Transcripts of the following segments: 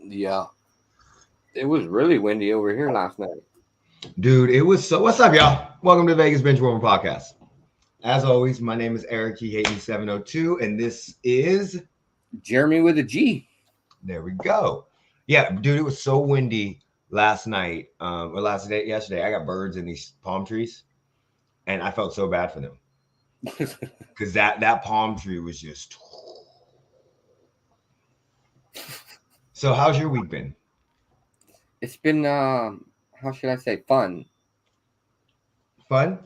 Yeah. It was really windy over here last night. Dude, it was so. What's up, y'all? Welcome to Vegas Benchwarmer Podcast. As always, my name is Eric He702, and this is Jeremy with a G. There we go. Yeah, dude, it was so windy last night, yesterday. I got birds in these palm trees, and I felt so bad for them because that palm tree was just. So, how's your week been? It's been how should I say, fun. Fun?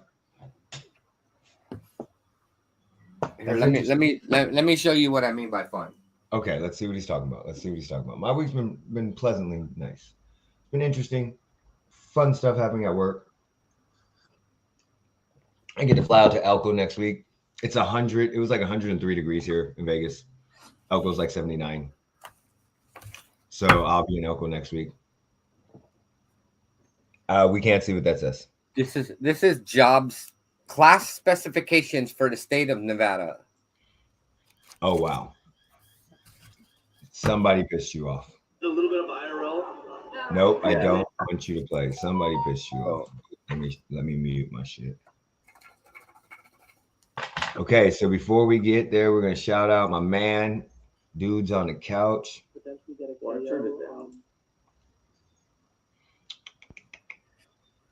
Here, let me show you what I mean by fun. Okay, let's see what he's talking about. My week's been pleasantly nice. It's been interesting. Fun stuff happening at work. I get to fly out to Elko next week. It's 100. It was like 103 degrees here in Vegas. Elko's like 79. So I'll be in Elko next week. We can't see what that says. This is jobs class specifications for the state of Nevada. Oh wow. Somebody pissed you off. A little bit of IRL. Nope, I don't want you to play. Somebody pissed you off. Let me mute my shit. Okay, so before we get there, we're gonna shout out my man, dudes on the couch. Turn it down.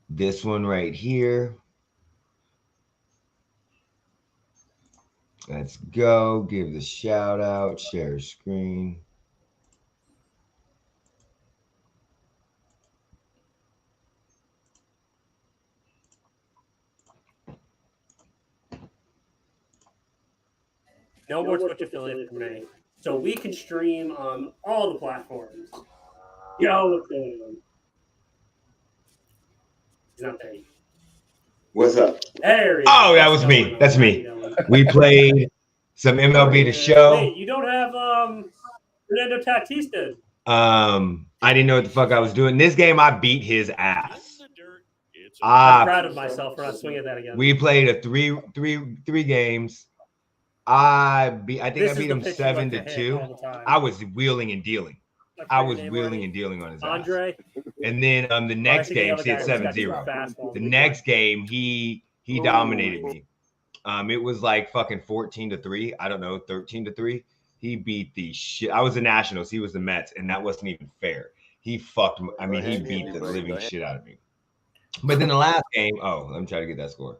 This one right here. Let's go. Give the shout out. Share screen. No more Twitch affiliate for me. So we can stream on all the platforms. Yo, what's going on? He's not there. What's up? There. Oh, that was me. That's me. We played some MLB The Show. Wait, you don't have Fernando Tatis did. I didn't know what the fuck I was doing. This game, I beat his ass. I'm proud of myself for not swinging that again. We played a three games. I think I beat him 7-2. I was wheeling and dealing. On his Andre. ass. And then the next game, he had 7-0. The next game, he dominated me. It was like fucking 14-3. I don't know, 13-3. He beat the shit. I was the Nationals. He was the Mets, and that wasn't even fair. He fucked. I mean, he beat the living shit out of me. But then the last game, let me try to get that score.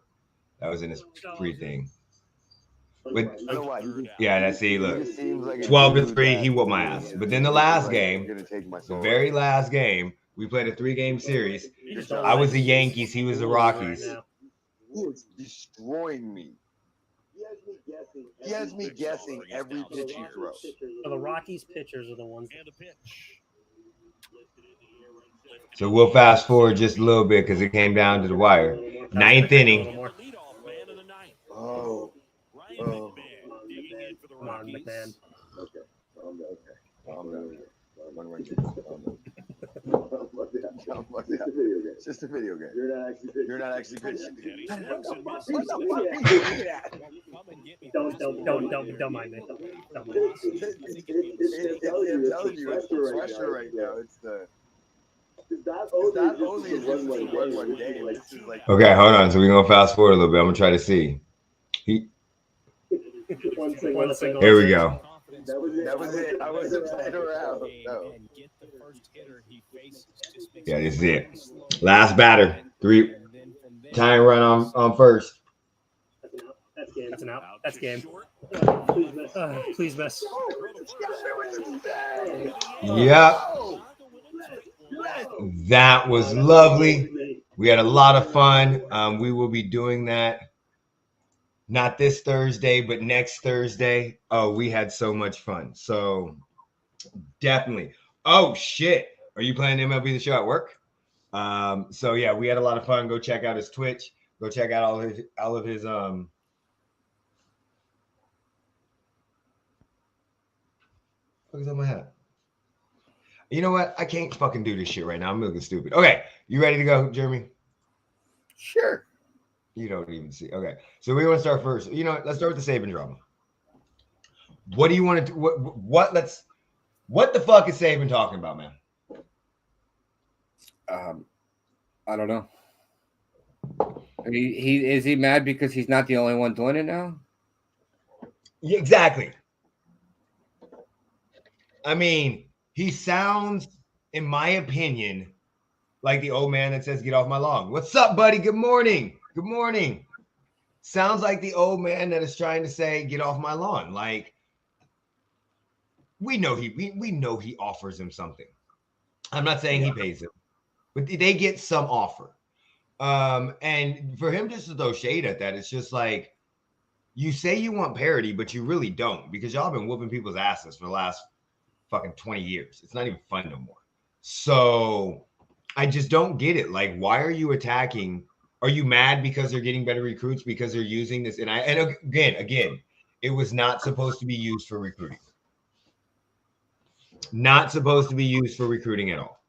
That was in his free thing. But yeah, that's it. Look, 12-3. He whooped my ass. But then the last game, the very last game, we played a 3-game series. I was the Yankees. He was the Rockies. He is destroying me. He has me guessing every pitch he throws. So the Rockies pitchers are the ones. So we'll fast forward just a little bit because it came down to the wire. 9th inning. Oh. Come on, McMahon. Okay. It's just a video game. You're not actually pitching. Don't mind me. Don't mind me. I'm telling you, it's the pressure right now. It's the. That only is just like one game. This is like. Okay, hold on. So we're gonna fast forward a little bit. I'm gonna try to see. Here we go. That was it. I wasn't playing around. No. Yeah, this is it. Last batter. 3 tying run on first. That's an out. That's game. Please miss. Yep. That was lovely. We had a lot of fun. We will be doing that. Not this Thursday, but next Thursday. Oh, we had so much fun. So definitely. Oh shit. Are you playing MLB The Show at work? So yeah, we had a lot of fun. Go check out his Twitch. Go check out all of his What is on my hat? You know what? I can't fucking do this shit right now. I'm looking stupid. Okay, you ready to go, Jeremy? Sure. You don't even see. Okay, so we want to start first. You know, let's start with the Saban drama. What do you want to do? What? What the fuck is Saban talking about, man? I don't know. Is he mad because he's not the only one doing it now? Yeah, exactly. I mean, he sounds, in my opinion, like the old man that says, "Get off my lawn." What's up, buddy? Good morning. Good morning. Sounds like the old man that is trying to say, "Get off my lawn." Like, we know he offers him something. I'm not saying he pays him, but they get some offer. And for him just to throw shade at that, it's just like, you say you want parity, but you really don't, because y'all been whooping people's asses for the last fucking 20 years. It's not even fun no more. So I just don't get it. Like, why are you attacking? Are you mad because they're getting better recruits because they're using this? And again, it was not supposed to be used for recruiting. Not supposed to be used for recruiting at all.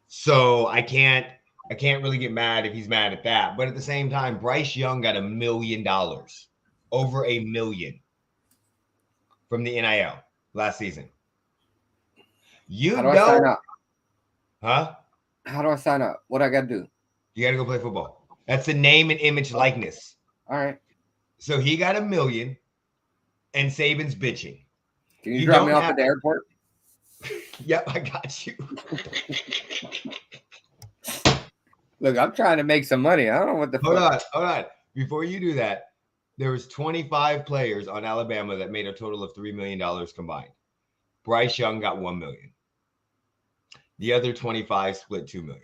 So I can't really get mad if he's mad at that. But at the same time, Bryce Young got $1 million, over $1 million from the NIL last season. How do I sign up? Huh? How do I sign up? What I got to do? You got to go play football. That's the name and image likeness. All right. So he got $1 million, and Saban's bitching. Can you drop me off at the airport? Yep, I got you. Look, I'm trying to make some money. I don't know what the fuck. Hold on. Before you do that, there was 25 players on Alabama that made a total of $3 million combined. Bryce Young got $1 million. The other 25 split $2 million.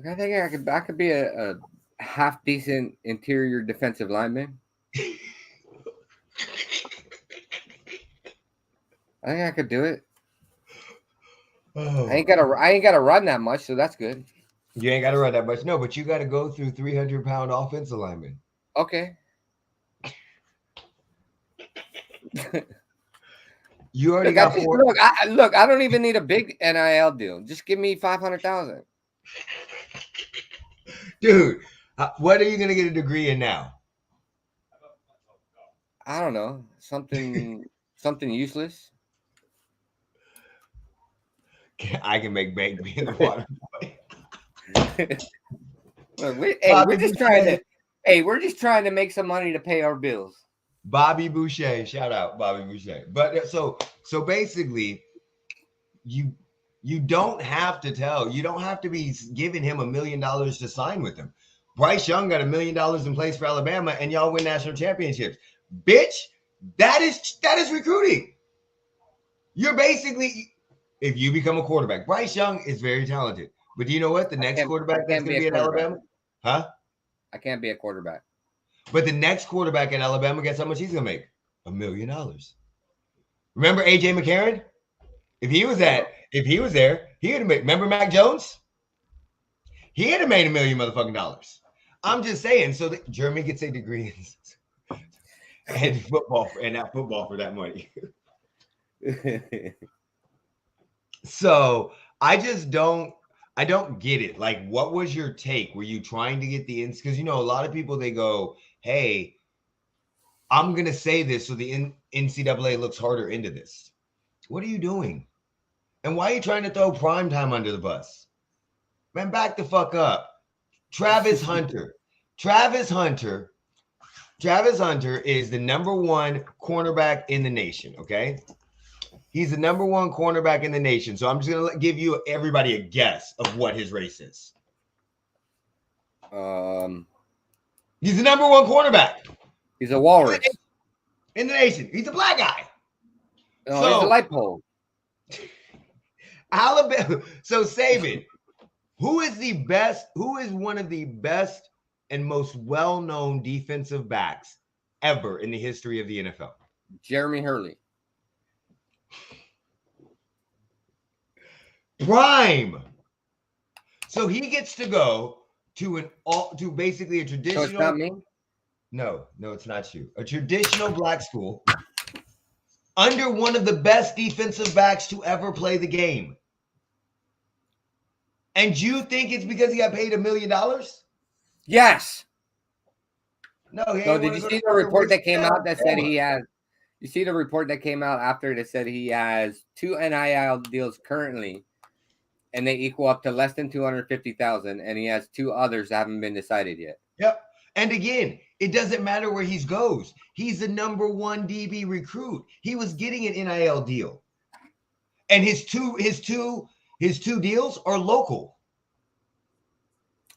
I think I could be a half decent interior defensive lineman. I think I could do it. Oh. I ain't gotta run that much, so that's good. You ain't gotta run that much. No, but you gotta go through 300-pound offensive linemen. Okay. You already got four. Look, I don't even need a big NIL deal. Just give me $500,000. Dude, what are you gonna get a degree in now? I don't know. Something useless. I can make bank being the water boy. Look, we're just trying to make some money to pay our bills. Bobby Boucher, shout out Bobby Boucher. But so basically, you don't have to be giving him $1 million to sign with him. Bryce Young got $1 million in place for Alabama, and y'all win national championships. Bitch, that is recruiting. You're basically, if you become a quarterback, Bryce Young is very talented. But do you know what? The next quarterback that's going to be at Alabama? Huh? I can't be a quarterback. But the next quarterback at Alabama, guess how much he's going to make? $1 million. Remember A.J. McCarron? If he was there, he would have made. Remember Mac Jones? He'd have made $1 million motherfucking dollars. I'm just saying, so that Jeremy gets a degree in football and not football for that money. So I don't get it. Like, what was your take? Were you trying to get the ins? Because a lot of people, they go, "Hey, I'm gonna say this so the NCAA looks harder into this." What are you doing? And why are you trying to throw primetime under the bus? Man, back the fuck up. Travis Hunter is the number one cornerback in the nation, okay? He's the number one cornerback in the nation. So I'm just going to give everybody a guess of what his race is. He's the number one cornerback. He's a walrus. In the nation. He's a black guy. No, he's a light pole. Alabama. So Saban, who is one of the best and most well-known defensive backs ever in the history of the NFL? Jeremy Hurley. Prime. So he gets to go to basically a traditional. So it's not me? No, it's not you. A traditional black school under one of the best defensive backs to ever play the game. And you think it's because he got paid $1 million? Yes. No, did you see the report that came out that said he had You see the report that came out after that said he has 2 NIL deals currently, and they equal up to less than 250,000, and he has 2 others that haven't been decided yet. Yep. And again, it doesn't matter where he goes. He's the number 1 DB recruit. He was getting an NIL deal, and his two deals are local.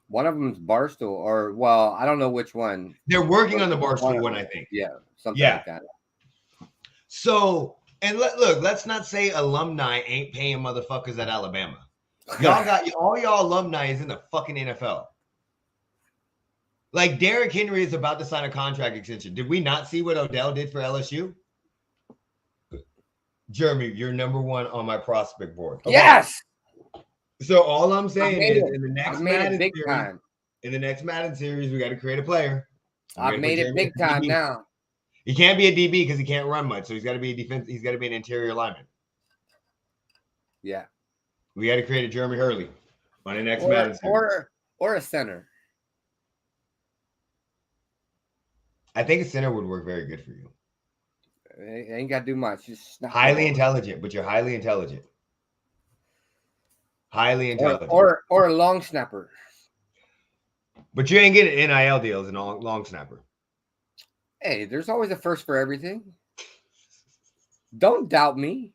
One of them's Barstool, or well, I don't know which one. They're working on the Barstool one, I think. Yeah, something like that. So, and look, let's not say alumni ain't paying motherfuckers at Alabama. Y'all got all y'all alumni is in the fucking NFL. Like Derrick Henry is about to sign a contract extension. Did we not see what Odell did for LSU? Jeremy, you're number 1 on my prospect board. Okay. Yes. So all I'm saying is in the next Madden series, we got to create a player. I've made it big time now. He can't be a DB because he can't run much, so he's got to be a defense. He's got to be an interior lineman. Yeah, we got to create a Jeremy Hurley on the next Madden series. Or a center. I think a center would work very good for you. It ain't got to do much. Just highly intelligent, but you're highly intelligent. Highly intelligent. Or a long snapper. But you ain't getting NIL deals in long snapper. Hey, there's always a first for everything. Don't doubt me.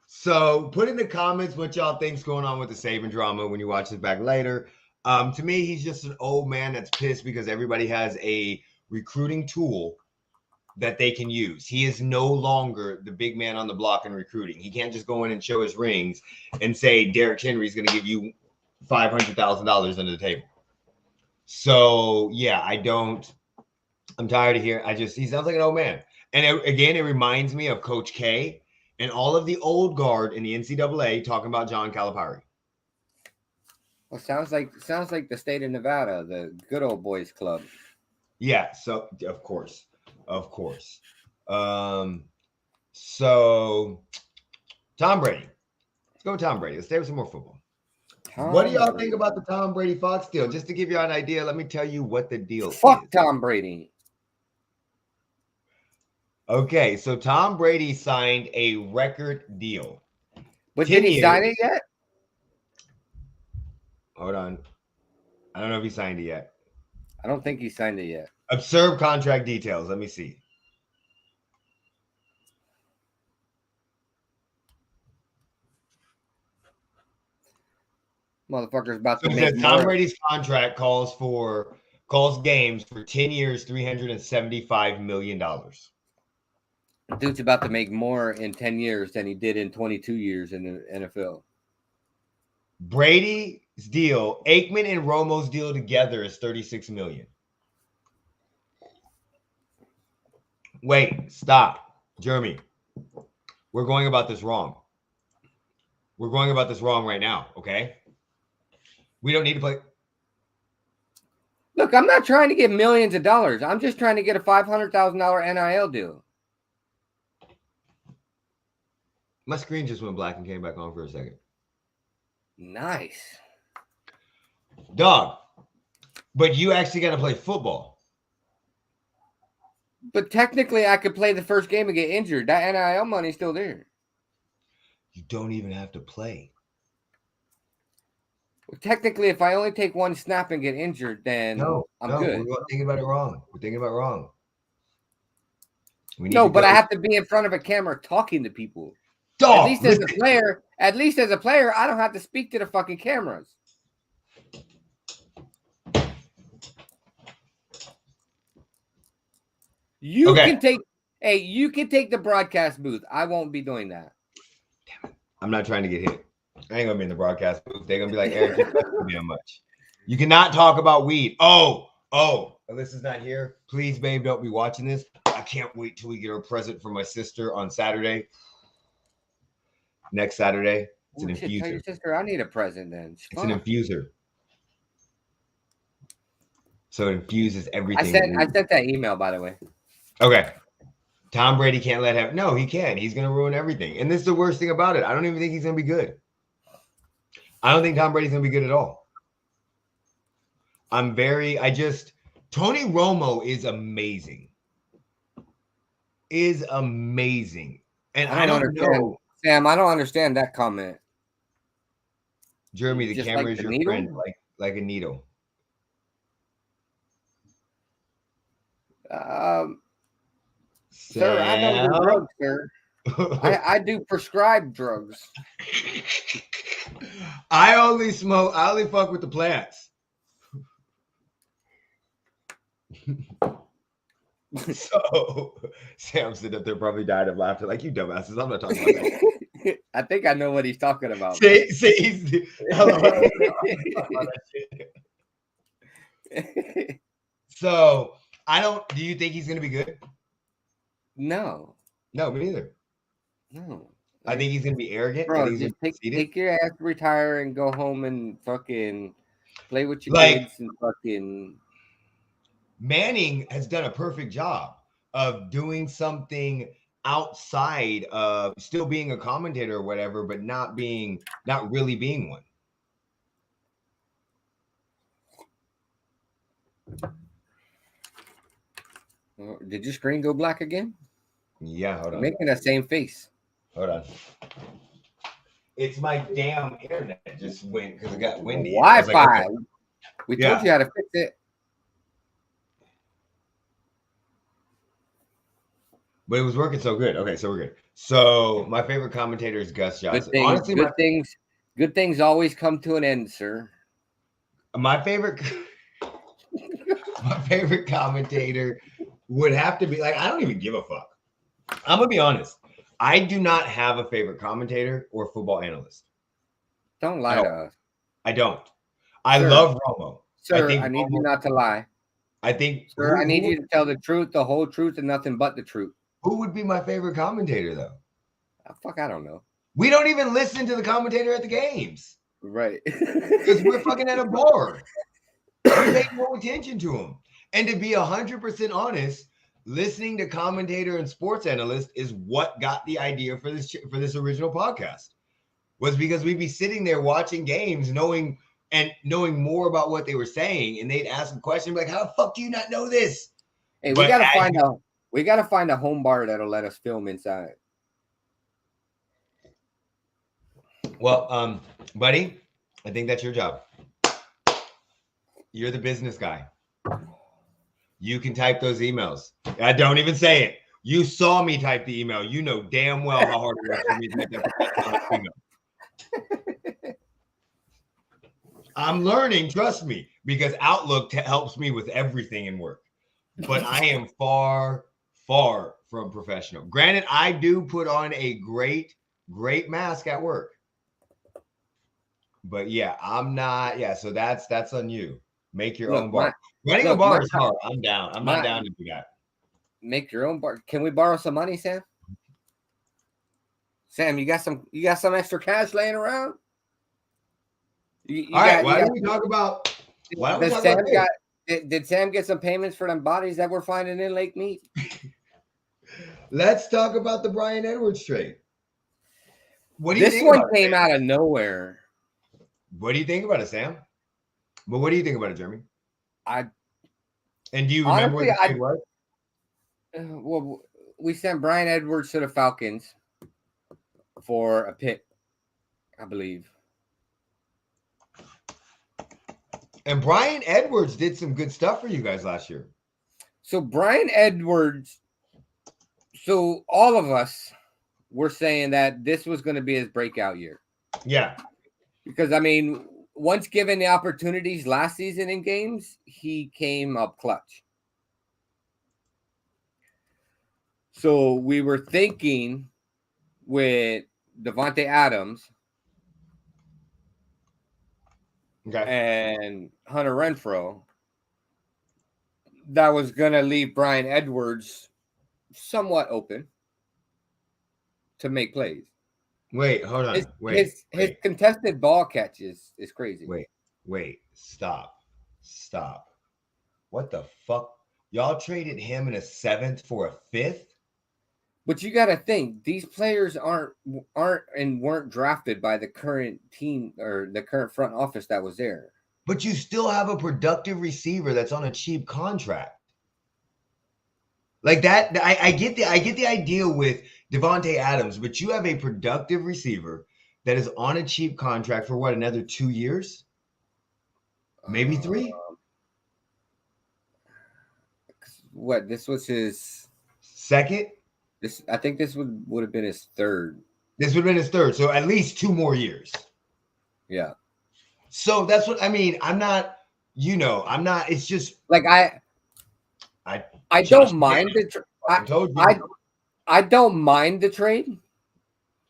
So put in the comments what y'all think's going on with the Saban drama when you watch this back later. To me, he's just an old man that's pissed because everybody has a recruiting tool that they can use. He is no longer the big man on the block in recruiting. He can't just go in and show his rings and say Derrick Henry is going to give you $500,000 under the table. So yeah, I'm tired of hearing. He sounds like an old man. And again, it reminds me of Coach K and all of the old guard in the NCAA talking about John Calipari. Well, sounds like the state of Nevada, the good old boys club. Yeah. So of course. So Tom Brady. Let's go with Tom Brady. Let's stay with some more football. What do y'all think about the Tom Brady Fox deal? Just to give you an idea, let me tell you what the deal is. Fuck Tom Brady. Okay, so Tom Brady signed a record deal. But did he sign it yet? Hold on. I don't know if he signed it yet. I don't think he signed it yet. Observe contract details. Let me see. Motherfucker's about to make make Tom Brady's contract calls games for 10 years, $375 million. Dude's about to make more in 10 years than he did in 22 years in the NFL. Brady's deal, Aikman and Romo's deal together is $36 million. Wait, stop. Jeremy, we're going about this wrong. We're going about this wrong right now, okay? We don't need to play. Look, I'm not trying to get millions of dollars. I'm just trying to get a $500,000 NIL deal. My screen just went black and came back on for a second. Nice. Dog, but you actually got to play football. But technically, I could play the first game and get injured. That NIL money's still there. You don't even have to play. Well, technically, if I only take one snap and get injured, then I'm good. We're thinking about it wrong. We're thinking about it wrong. But I have to be in front of a camera talking to people. Dog, at least as a player, I don't have to speak to the fucking cameras. You can take the broadcast booth. I won't be doing that. Damn it. I'm not trying to get hit. I ain't gonna be in the broadcast booth. They're gonna be like, Eric, you don't damn much. You cannot talk about weed. Oh, Alyssa's not here. Please, babe, don't be watching this. I can't wait till we get her present for my sister on Saturday. Next Saturday. It's an infuser. Tell your sister I need a present then. It's an infuser. So it infuses everything. I sent that email, by the way. Okay. Tom Brady can't let him. No, he can. He's going to ruin everything. And this is the worst thing about it. I don't even think he's going to be good. I don't think Tom Brady's going to be good at all. Tony Romo is amazing. is amazing. And I don't understand. Sam, I don't understand that comment. Jeremy, the Just camera like is the your needle? friend, like a needle. Sir, I don't do Sam? drugs, sir. I do prescribed drugs. I only fuck with the plants. So Sam sitting up there probably died of laughter, like, you dumbasses. I'm not talking about that. I think I know what he's talking about. See, so do you think he's gonna be good? No, No, me neither. no. I think he's gonna be arrogant. Bro, I think he's just gonna take your ass, retire, and go home and fucking play with your Like- kids and fucking. Manning has done a perfect job of doing something outside of still being a commentator or whatever, but not really being one. Did your screen go black again? Yeah, hold You're on. making that same face. Hold on. It's my damn internet just went because it got windy. Wi-Fi. Okay. We told you how to fix it. But it was working so good. Okay, so we're good. So my favorite commentator is Gus Johnson. Honestly, good things always come to an end, sir. My favorite commentator would have to be like, I don't even give a fuck. I'm gonna be honest. I do not have a favorite commentator or football analyst. Don't lie to us. I don't. I love Romo. Sir, I need you not to lie. I think, sir, I need you to tell the truth, the whole truth, and nothing but the truth. Who would be my favorite commentator, though? Fuck, I don't know. We don't even listen to the commentator at the games. Right. Because we're fucking at a bar. We pay no attention to him. And to be 100% honest, listening to commentator and sports analyst is what got the idea for this original podcast. Was because we'd be sitting there watching games, knowing more about what they were saying, and they'd ask a question like, "How the fuck do you not know this?" Hey, we gotta find a home bar that'll let us film inside. Well, buddy, I think that's your job. You're the business guy. You can type those emails. I don't even say it. You saw me type the email. You know damn well how hard it was for me to type that email. I'm learning, trust me, because Outlook helps me with everything in work. But I am far, far from professional. Granted, I do put on a great mask at work. But yeah, I'm not. Yeah, so that's on you. Make your own bar. Running a bar is hard. I'm down. I'm not down to do that. Make your own bar. Can we borrow some money, Sam? Sam, you got some extra cash laying around? Why don't we talk about did Sam get some payments for them bodies that we're finding in Lake Mead? Let's talk about the Brian Edwards trade. What do you think? This one came out of nowhere. What do you think about it, Sam? But what do you think about it, Jeremy? And do you remember what the trade was? Well, we sent Brian Edwards to the Falcons for a pick, I believe. And Brian Edwards did some good stuff for you guys last year. So Brian Edwards, so all of us were saying that this was going to be his breakout year. Yeah. Because, I mean, once given the opportunities last season in games, he came up clutch. So we were thinking with Devontae Adams and Hunter Renfrow that was going to leave Brian Edwards somewhat open to make plays. Wait, hold on. His contested ball catch is crazy. Wait, stop. What the fuck? Y'all traded him in a 7th for a 5th? But you got to think, these players weren't drafted by the current team or the current front office that was there. But you still have a productive receiver that's on a cheap contract. Like that, I get the idea with Devontae Adams, but you have a productive receiver that is on a cheap contract for what, another 2 years? Maybe 3? What, this was his second? I think this would have been his third. This would have been his third, so at least 2 more years. Yeah. So that's what I mean. I'm not, it's just like I don't mind the I don't mind the trade.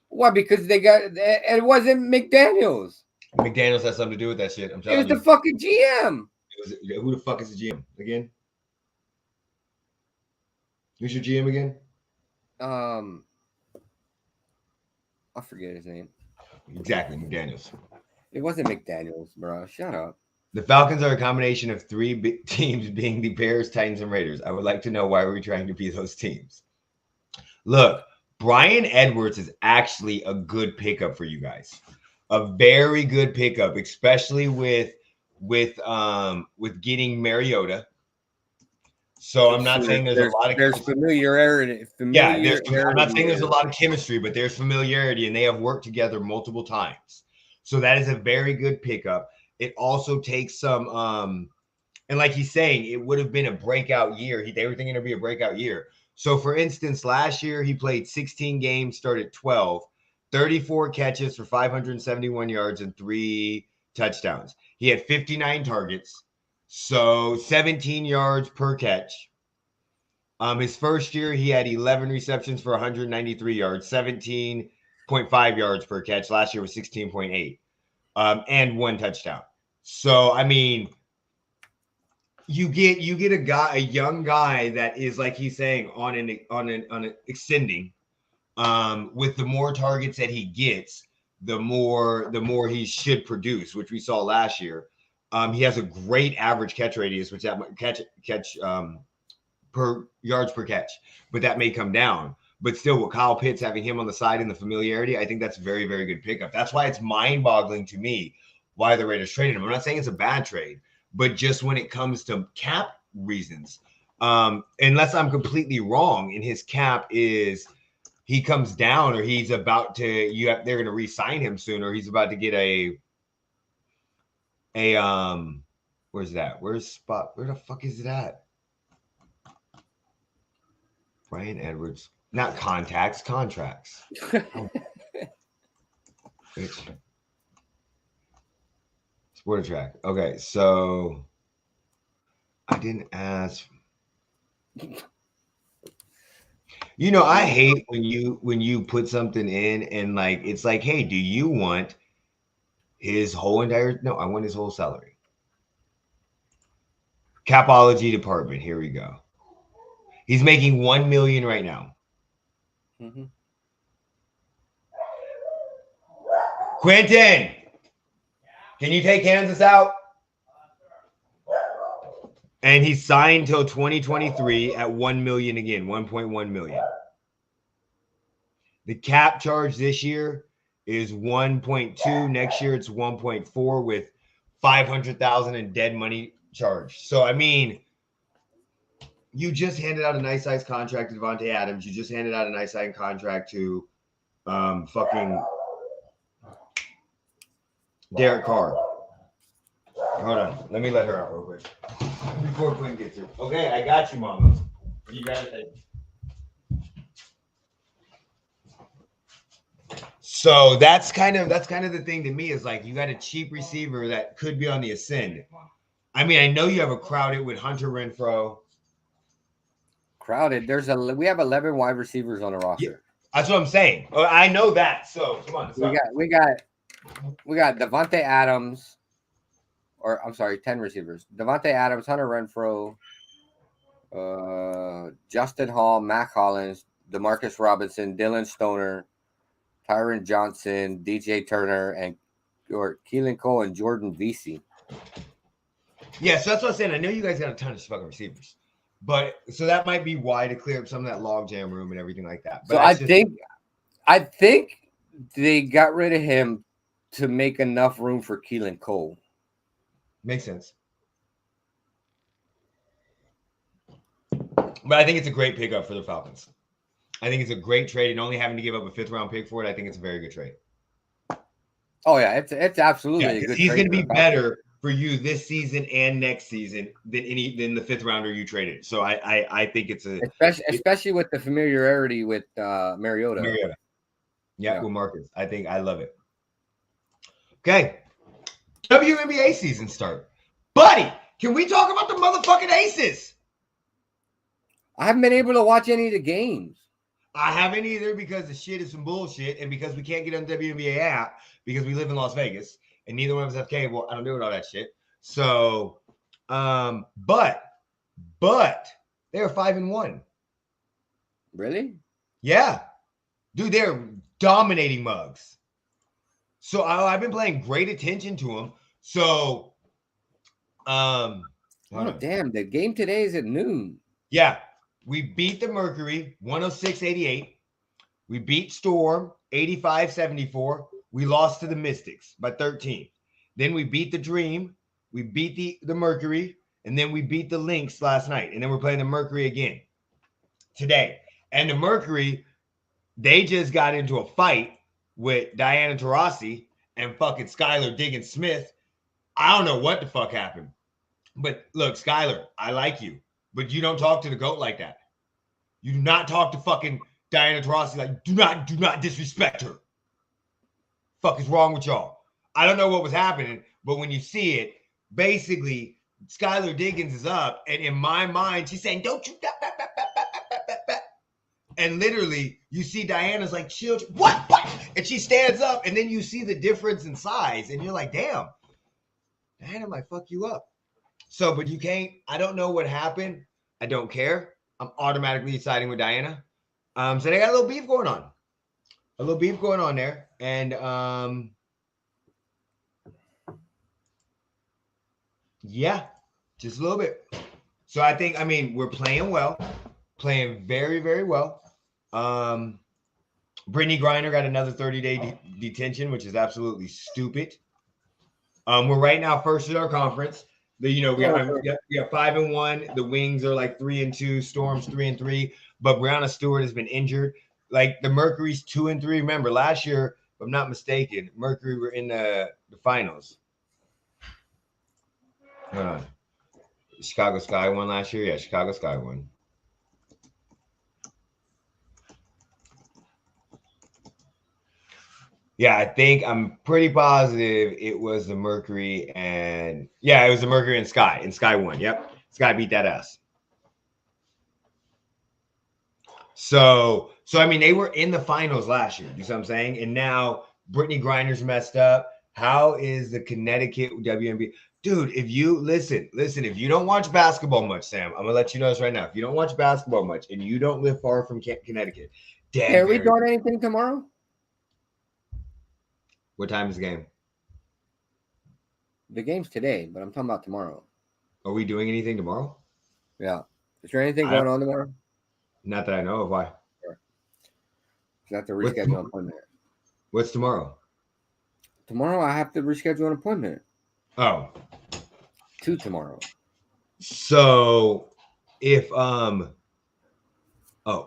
Why? Because it wasn't McDaniels. McDaniels has something to do with that shit. I'm telling you. It was the fucking GM. Who the fuck is the GM again? Who's your GM again? I forget his name. Exactly, McDaniels. It wasn't McDaniels, bro. Shut up. The Falcons are a combination of 3 big teams, being the Bears, Titans, and Raiders. I would like to know why we're trying to be those teams. Look, Brian Edwards is actually a good pickup for you guys. A very good pickup, especially with getting Mariota. So I'm not saying there's a lot of familiarity. I'm not saying there's a lot of chemistry, but there's familiarity, and they have worked together multiple times. So that is a very good pickup. It also takes some, and like he's saying, it would have been a breakout year. They were thinking it'd be a breakout year. So for instance, last year he played 16 games, started 12, 34 catches for 571 yards and 3 touchdowns. He had 59 targets, so 17 yards per catch. His first year, he had 11 receptions for 193 yards, 17.5 yards per catch. Last year was 16.8, and 1 touchdown. So, I mean, you get a young guy that is, like he's saying, on an extending. With the more targets that he gets, the more he should produce, which we saw last year. He has a great average catch radius, which that catch per yards per catch, but that may come down. But still, with Kyle Pitts having him on the side and the familiarity, I think that's a very, very good pickup. That's why it's mind-boggling to me why the Raiders traded him. I'm not saying it's a bad trade, but just when it comes to cap reasons, unless I'm completely wrong, and his cap is he comes down, or he's about to they're going to re-sign him soon, or he's about to get where's that? Where the fuck is it at? Brian Edwards. Not contracts. Sport track. Okay, so I didn't ask. I hate when you put something in and like it's like, hey, do you want his whole entire? No, I want his whole salary. Capology department. Here we go. He's making $1 million right now. Mm-hmm. Quentin, can you take Kansas out? And he's signed till 2023 at $1 million again, 1.1 million. The cap charge this year is 1.2. Next year it's 1.4 with 500,000 in dead money charge. So I mean, you just handed out a nice size contract to Devontae Adams. You just handed out a nice size contract to fucking Derek Carr. Hold on. Let me let her out real quick before Quinn gets here. Okay, I got you, Mama. What you gotta think? So that's kind of the thing to me is like you got a cheap receiver that could be on the ascend. I mean, I know you have a crowded with Hunter Renfrow. Crowded. We have 11 wide receivers on the roster. Yeah, that's what I'm saying. I know that. So come on. We got Devontae Adams, or I'm sorry, 10 receivers. Devontae Adams, Hunter Renfrow, Justin Hall, Mac Hollins, Demarcus Robinson, Dylan Stoner, Tyron Johnson, DJ Turner, or Keelan Cole and Jordan Vesey. Yeah, so that's what I'm saying. I know you guys got a ton of fucking receivers. But so that might be why to clear up some of that logjam room and everything like that. But so I think they got rid of him to make enough room for Keelan Cole. Makes sense. But I think it's a great pickup for the Falcons. I think it's a great trade, and only having to give up a 5th-round pick for it, I think it's a very good trade. Oh yeah, it's absolutely a good. He's going to be better for you this season and next season than the 5th rounder you traded. So I think it's especially with the familiarity with Mariota. Yeah, with Marcus. I love it. Okay, WNBA season start, buddy. Can we talk about the motherfucking Aces? I haven't been able to watch any of the games. I haven't either because the shit is some bullshit, and because we can't get on the WNBA app because we live in Las Vegas and neither one of us have cable. I don't do all that shit. So, but they are 5-1. Really? Yeah, dude, they're dominating mugs. So I've been paying great attention to them. So, oh damn, the game today is at noon. Yeah. We beat the Mercury 106-88. We beat Storm 85-74. We lost to the Mystics by 13. Then we beat the Dream. We beat the Mercury. And then we beat the Lynx last night. And then we're playing the Mercury again today. And the Mercury, they just got into a fight with Diana Taurasi and fucking Skylar Diggins-Smith. I don't know what the fuck happened. But look, Skylar, I like you. But you don't talk to the GOAT like that. You do not talk to fucking Diana Taurasi like, do not disrespect her. Fuck is wrong with y'all? I don't know what was happening, but when you see it, basically, Skylar Diggins is up, and in my mind, she's saying, don't you... And literally, you see Diana's like, chill. What? And she stands up, and then you see the difference in size, and you're like, damn, Diana might fuck you up. So, but you can't, I don't know what happened. I don't care. I'm automatically siding with Diana. So they got a little beef going on. There. And yeah, just a little bit. So I think, we're playing well. Playing very, very well. Brittany Griner got another 30-day detention, which is absolutely stupid. We're right now first in our conference. We have 5-1. The Wings are like 3-2. Storm's 3-3. But Brianna Stewart has been injured. Like the Mercury's 2-3. Remember last year, if I'm not mistaken, Mercury were in the finals. Hold on. Chicago Sky won last year. Yeah, Chicago Sky won. Yeah, I'm pretty positive it was the Mercury it was the Mercury and Sky. And Sky won. Yep. Sky beat that ass. So they were in the finals last year. You see what I'm saying? And now Brittany Griner's messed up. How is the Connecticut WNBA? Dude, if you listen, if you don't watch basketball much, Sam, I'm gonna let you know this right now. If you don't watch basketball much and you don't live far from Connecticut, are we doing anything tomorrow? What time is the game? The game's today, but I'm talking about tomorrow. Are we doing anything tomorrow? Yeah. Is there anything going on tomorrow? Not that I know of. Why? Sure. I have to reschedule an appointment. What's tomorrow? Tomorrow I have to reschedule an appointment. Oh. To tomorrow. So if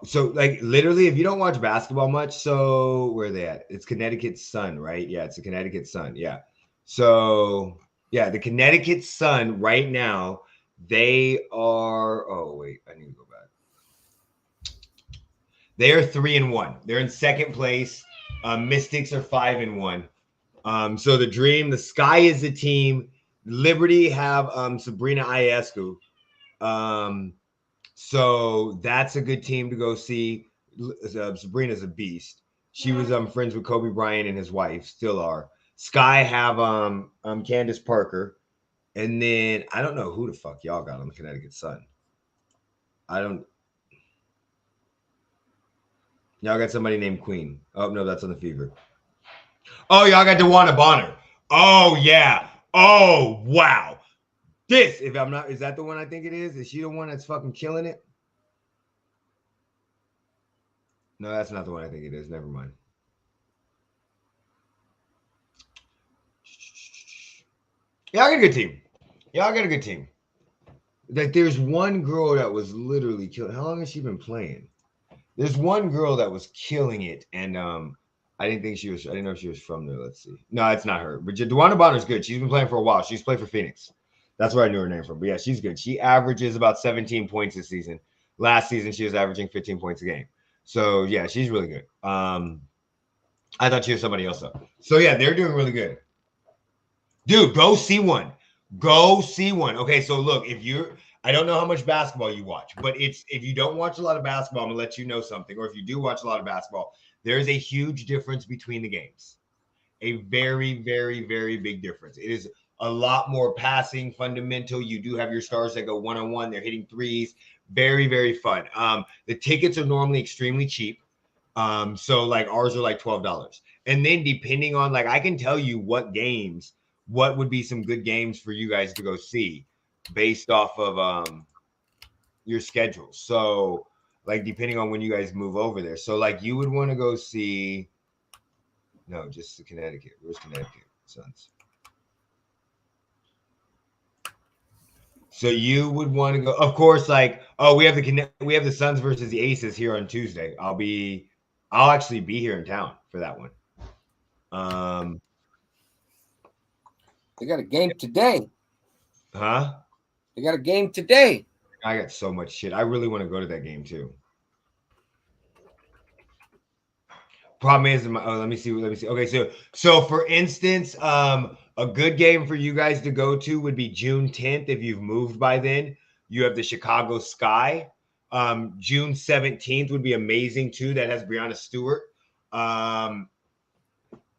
so like literally, if you don't watch basketball much, so where are they at? It's Connecticut Sun, right? Yeah, it's the Connecticut Sun. Yeah. So yeah, the Connecticut Sun right now, they are. Oh wait, I need to go back. They are 3-1. They're in second place. Mystics are 5-1. So the Dream, the Sky is the team. Liberty have Sabrina Ionescu. So that's a good team to go see. Sabrina's a beast. She was friends with Kobe Bryant and his wife, still are. Sky have Candace Parker. And then I don't know who the fuck y'all got on the Connecticut Sun. Y'all got somebody named Queen. Oh, no, that's on the Fever. Oh, y'all got DeWanna Bonner. Oh, yeah. Oh, wow. Is that the one I think it is? Is she the one that's fucking killing it? No, that's not the one I think it is. Never mind. Y'all got a good team. Like there's one girl that was literally killing. How long has she been playing? There's one girl that was killing it, and I didn't know if she was from there. Let's see. No, it's not her. But DeWanna Bonner's good. She's been playing for a while. She's played for Phoenix. That's where I knew her name from. But yeah, she's good. She averages about 17 points this season. Last season, she was averaging 15 points a game. So yeah, she's really good. I thought she was somebody else though. So yeah, they're doing really good. Dude, go see one. Go see one. Okay, so look, I don't know how much basketball you watch, but if you don't watch a lot of basketball, I'm gonna let you know something. Or if you do watch a lot of basketball, there's a huge difference between the games. A very, very, very big difference. It is a lot more passing, fundamental. You do have your stars that go one-on-one. They're hitting threes. Very, very fun. The tickets are normally extremely cheap. So like ours are like $12. And then depending on I can tell you what would be some good games for you guys to go see based off of your schedule. So depending on when you guys move over there. So you would want to go see just Connecticut. Where's Connecticut? Suns. So you would want to go, of course, we have the Suns versus the Aces here on Tuesday. I'll actually be here in town for that one. They got a game today. Huh? They got a game today. I got so much shit. I really want to go to that game too. Problem is, let me see. Okay, so for instance, a good game for you guys to go to would be June 10th. If you've moved by then, you have the Chicago Sky. June 17th would be amazing too. That has Breanna Stewart.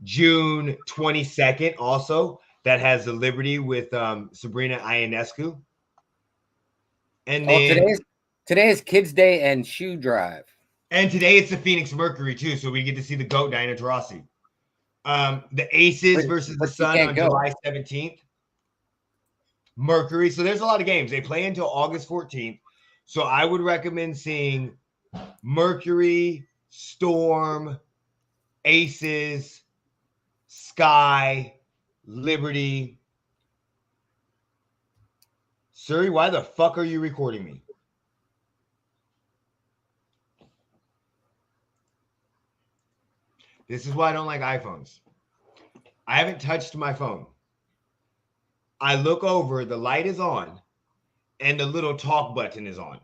June 22nd also. That has the Liberty with Sabrina Ionescu. And then today is Kids Day and Shoe Drive. And today it's the Phoenix Mercury too, so we get to see the GOAT Diana Taurasi. The Aces versus the Sun on July 17th. Mercury. So there's a lot of games. They play until August 14th. So I would recommend seeing Mercury, Storm, Aces, Sky, Liberty. Suri, why the fuck are you recording me? This is why I don't like iPhones. I haven't touched my phone. I look over, the light is on, and the little talk button is on.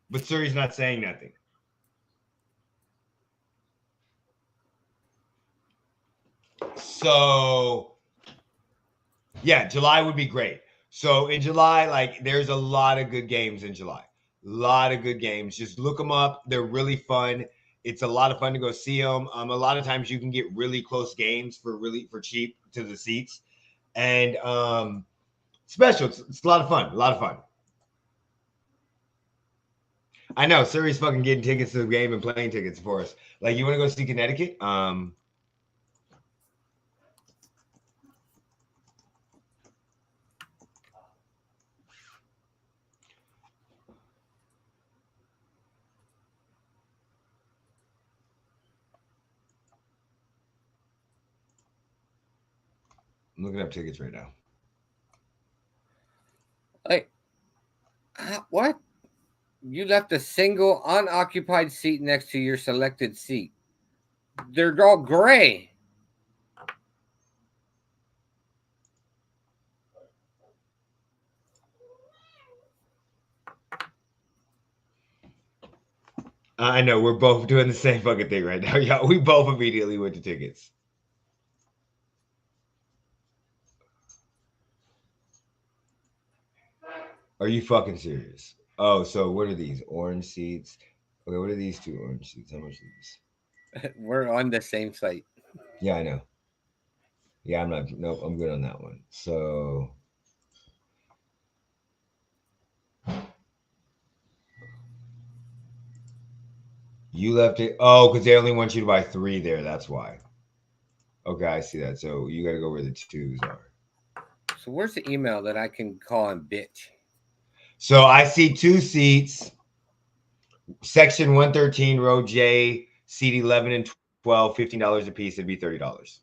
But Suri's not saying nothing. So, yeah, July would be great. So in July, there's a lot of good games in July. A lot of good games. Just look them up. They're really fun. It's a lot of fun to go see them. A lot of times you can get really close games for cheap to the seats. And special. It's a lot of fun. A lot of fun. I know. Suri's fucking getting tickets to the game and playing tickets for us. You want to go see Connecticut? I'm looking up tickets right now. What? You left a single unoccupied seat next to your selected seat. They're all gray. I know. We're both doing the same fucking thing right now. Yeah, we both immediately went to tickets. Are you fucking serious? Oh, so what are these? Orange seats. Okay, what are these two orange seats? How much are these? We're on the same site. Yeah, I know. Yeah, I'm good on that one. So you left it. Oh, because they only want you to buy 3 there. That's why. Okay, I see that. So you got to go where the 2s are. So where's the email that I can call him bitch? So I see 2 seats, section 113, row J, seat 11 and 12, $15 a piece. It'd be $30.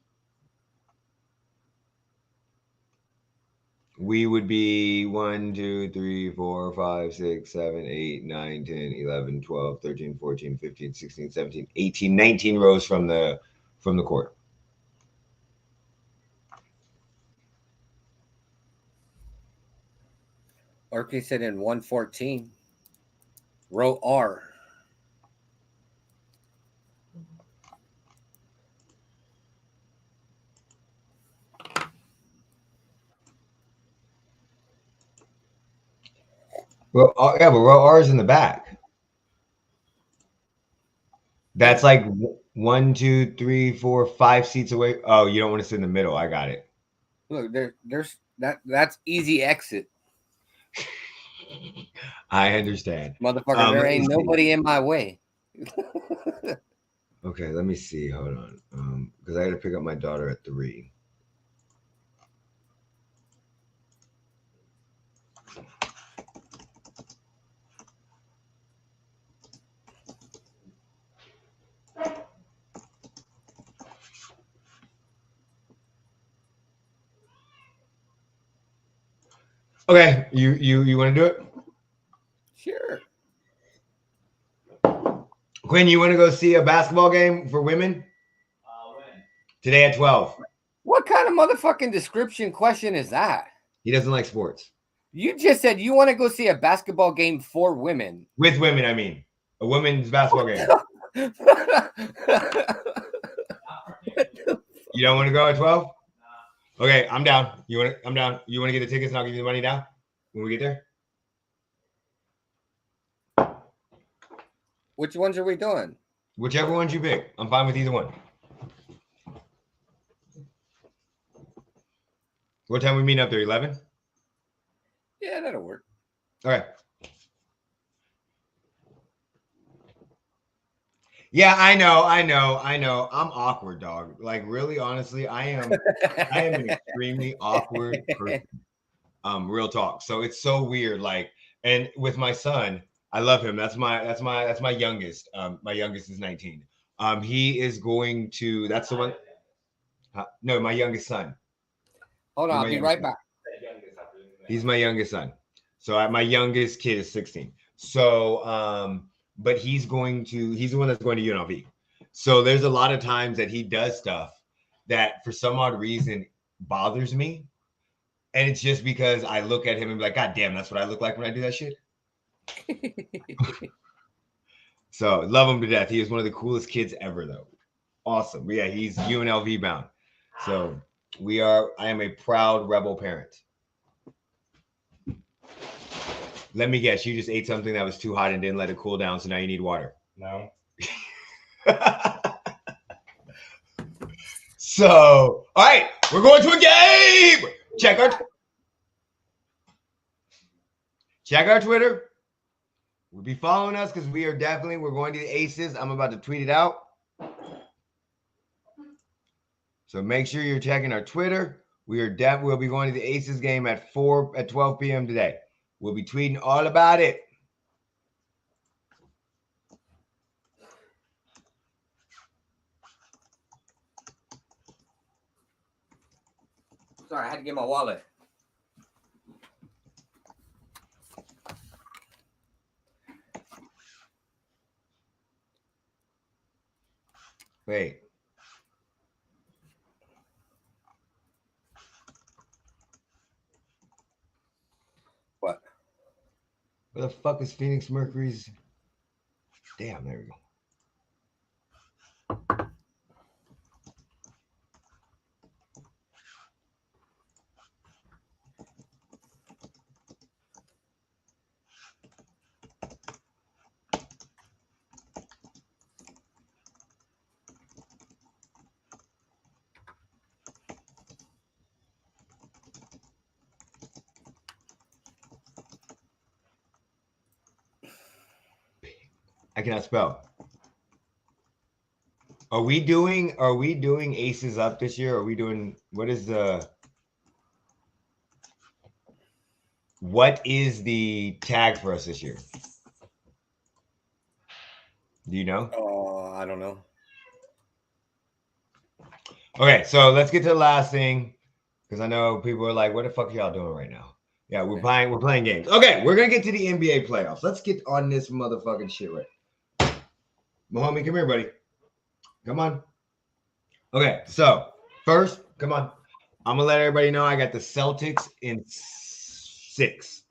we would be 1, 2, 3, 4, 5, 6, 7, 8, 9, 10, 11, 12, 13, 14, 15, 16, 17, 18, 19 rows from the court. Orky said in 114, row R. Well, yeah, but row R is in the back. That's like 1, 2, 3, 4, 5 seats away. Oh, you don't want to sit in the middle. I got it. Look, there's that's easy exit. I understand. Motherfucker, there ain't nobody in my way. Okay, let me see. Hold on. Because I got to pick up my daughter at 3. Okay, you want to do it? Sure. Quinn, you want to go see a basketball game for women? When? Today at 12. What kind of motherfucking description question is that? He doesn't like sports. You just said you want to go see a basketball game for women. With women, I mean. A women's basketball game. You don't want to go at 12? Okay, I'm down. I'm down. You want to get the tickets and I'll give you the money now when we get there? Which ones are we doing? Whichever ones you pick. I'm fine with either one. What time we meeting up there? 11? Yeah, that'll work. Okay. Yeah, I know. I'm awkward, dog. Like, really, honestly, I am an extremely awkward person. Real talk. So it's so weird. Like, and with my son, I love him. That's my youngest. My youngest is 19. He is going to. That's the one. No, my youngest son. Hold on, I'll be right back. He's my youngest son. So my youngest kid is 16. So, but he's the one that's going to UNLV. So there's a lot of times that he does stuff that for some odd reason bothers me. And it's just because I look at him and be like, God damn, that's what I look like when I do that shit. So love him to death. He is one of the coolest kids ever, though. Awesome. But yeah, he's UNLV bound. So I am a proud rebel parent. Let me guess, you just ate something that was too hot and didn't let it cool down, so now you need water. No. So, all right, we're going to a game. Check our Twitter. We'll be following us because we're going to the Aces. I'm about to tweet it out. So make sure you're checking our Twitter. We'll be going to the Aces game at 12 p.m. today. We'll be tweeting all about it. Sorry, I had to get my wallet. Wait. What? Where the fuck is Phoenix Mercury's? Damn, there we go. I cannot spell. Are we doing Aces Up this year? Are we doing what is the tag for us this year? Do you know? Oh, I don't know. Okay, so let's get to the last thing. Because I know people are like, what the fuck are y'all doing right now? Yeah, we're playing games. Okay, we're gonna get to the NBA playoffs. Let's get on this motherfucking shit right. Mahomie, come here, buddy. Come on. Okay, so first, come on. I'm gonna let everybody know I got the Celtics in 6.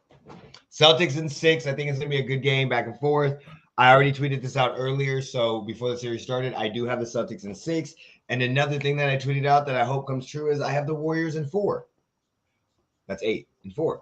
Celtics in 6. I think it's gonna be a good game, back and forth. I already tweeted this out earlier, so before the series started, I do have the Celtics in 6. And another thing that I tweeted out that I hope comes true is I have the Warriors in 4. That's 8 and 4.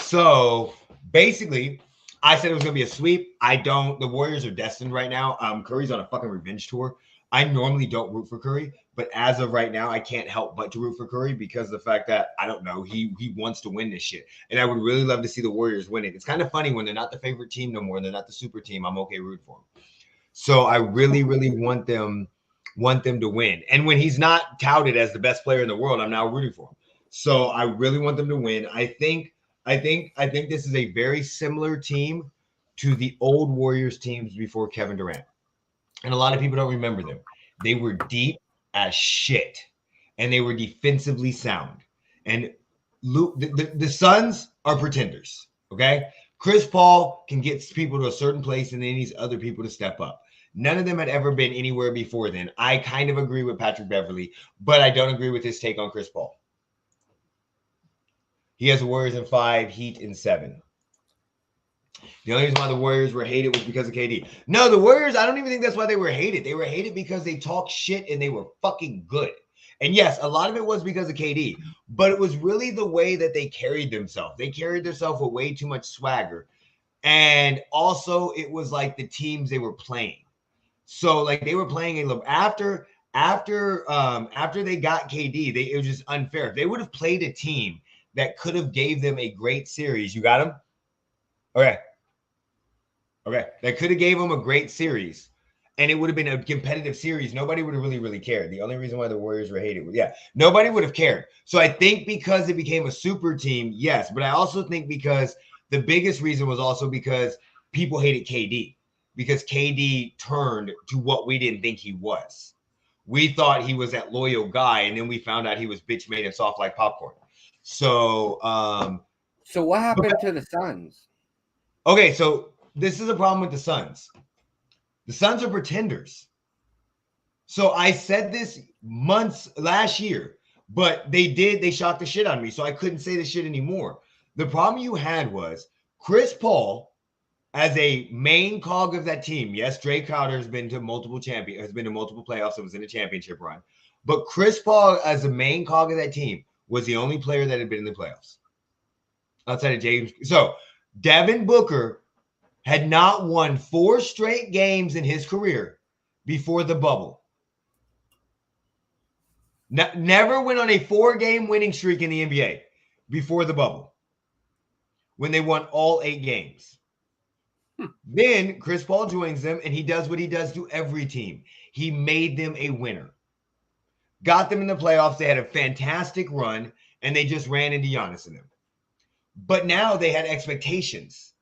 So basically, I said it was gonna be a sweep. I don't. The Warriors are destined right now. Curry's on a fucking revenge tour. I normally don't root for Curry, but as of right now, I can't help but to root for Curry because of the fact that I don't know, he wants to win this shit, and I would really love to see the Warriors win it. It's kind of funny when they're not the favorite team no more, and they're not the super team. I'm okay rooting for them. So I really, really want them to win. And when he's not touted as the best player in the world, I'm now rooting for him. So I really want them to win. I think this is a very similar team to the old Warriors teams before Kevin Durant. And a lot of people don't remember them. They were deep as shit, and they were defensively sound. And the Suns are pretenders, okay? Chris Paul can get people to a certain place, and then he needs other people to step up. None of them had ever been anywhere before then. I kind of agree with Patrick Beverley, but I don't agree with his take on Chris Paul. He has the Warriors in 5, Heat in 7. The only reason why the Warriors were hated was because of KD. No, the Warriors, I don't even think that's why they were hated. They were hated because they talked shit and they were fucking good. And yes, a lot of it was because of KD, but it was really the way that they carried themselves. They carried themselves with way too much swagger. And also it was like the teams they were playing. So like they were playing after they got KD, it was just unfair. If they would have played a team that could have gave them a great series. You got them? Okay. That could have gave them a great series, and it would have been a competitive series. Nobody would have really cared. The only reason why the Warriors were hated was, nobody would have cared. So I think because it became a super team, yes. But I also think because the biggest reason was also because people hated KD, because KD turned to what we didn't think he was. We thought he was that loyal guy, and then we found out he was bitch made and soft like popcorn. So what happened to the Suns? Okay, so this is a problem with the Suns. The Suns are pretenders. So I said this last year, but they shocked the shit out of me. So I couldn't say this shit anymore. The problem you had was Chris Paul as a main cog of that team. Yes, Dre Crowder has been to multiple playoffs and was in a championship run. But Chris Paul as the main cog of that team was the only player that had been in the playoffs outside of James. So Devin Booker had not won 4 straight games in his career before the bubble. Never went on a 4-game winning streak in the NBA before the bubble when they won all 8 games. Then Chris Paul joins them, and he does what he does to every team. He made them a winner. Got them in the playoffs. They had a fantastic run, and they just ran into Giannis in them. But now they had expectations,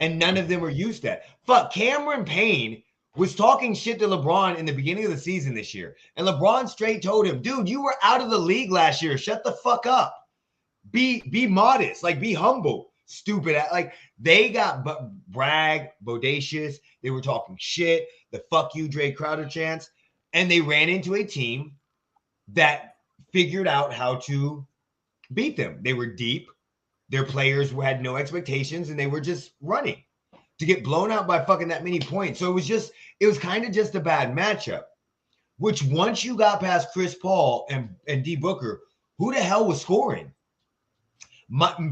and none of them were used to that. Fuck, Cameron Payne was talking shit to LeBron in the beginning of the season this year, and LeBron straight told him, dude, you were out of the league last year. Shut the fuck up. Be modest. Like, be humble. Stupid. Like, they got brag, bodacious. They were talking shit, the fuck you, Dre Crowder chants, and they ran into a team that figured out how to beat them. They were deep. Their players had no expectations, and they were just running to get blown out by fucking that many points. So it was kind of just a bad matchup, which once you got past Chris Paul and D Booker, who the hell was scoring?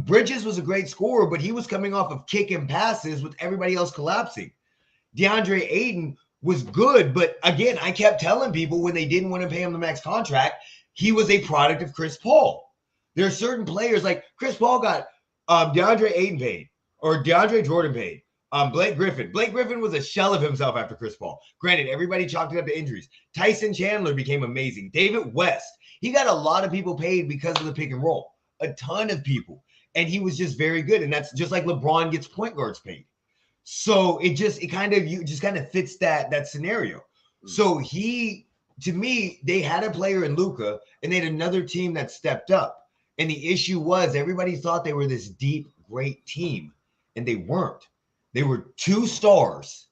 Bridges was a great scorer, but he was coming off of kick and passes with everybody else collapsing. DeAndre Ayton was good, but again, I kept telling people when they didn't want to pay him the max contract, he was a product of Chris Paul. There are certain players like Chris Paul got DeAndre Ayton paid, or DeAndre Jordan paid. Blake Griffin. Blake Griffin was a shell of himself after Chris Paul. Granted, everybody chalked it up to injuries. Tyson Chandler became amazing. David West. He got a lot of people paid because of the pick and roll. A ton of people. And he was just very good. And that's just like LeBron gets point guards paid. So it kind of fits that scenario. So to me, they had a player in Luka, and they had another team that stepped up. And the issue was everybody thought they were this deep, great team, and they weren't. They were 2 stars,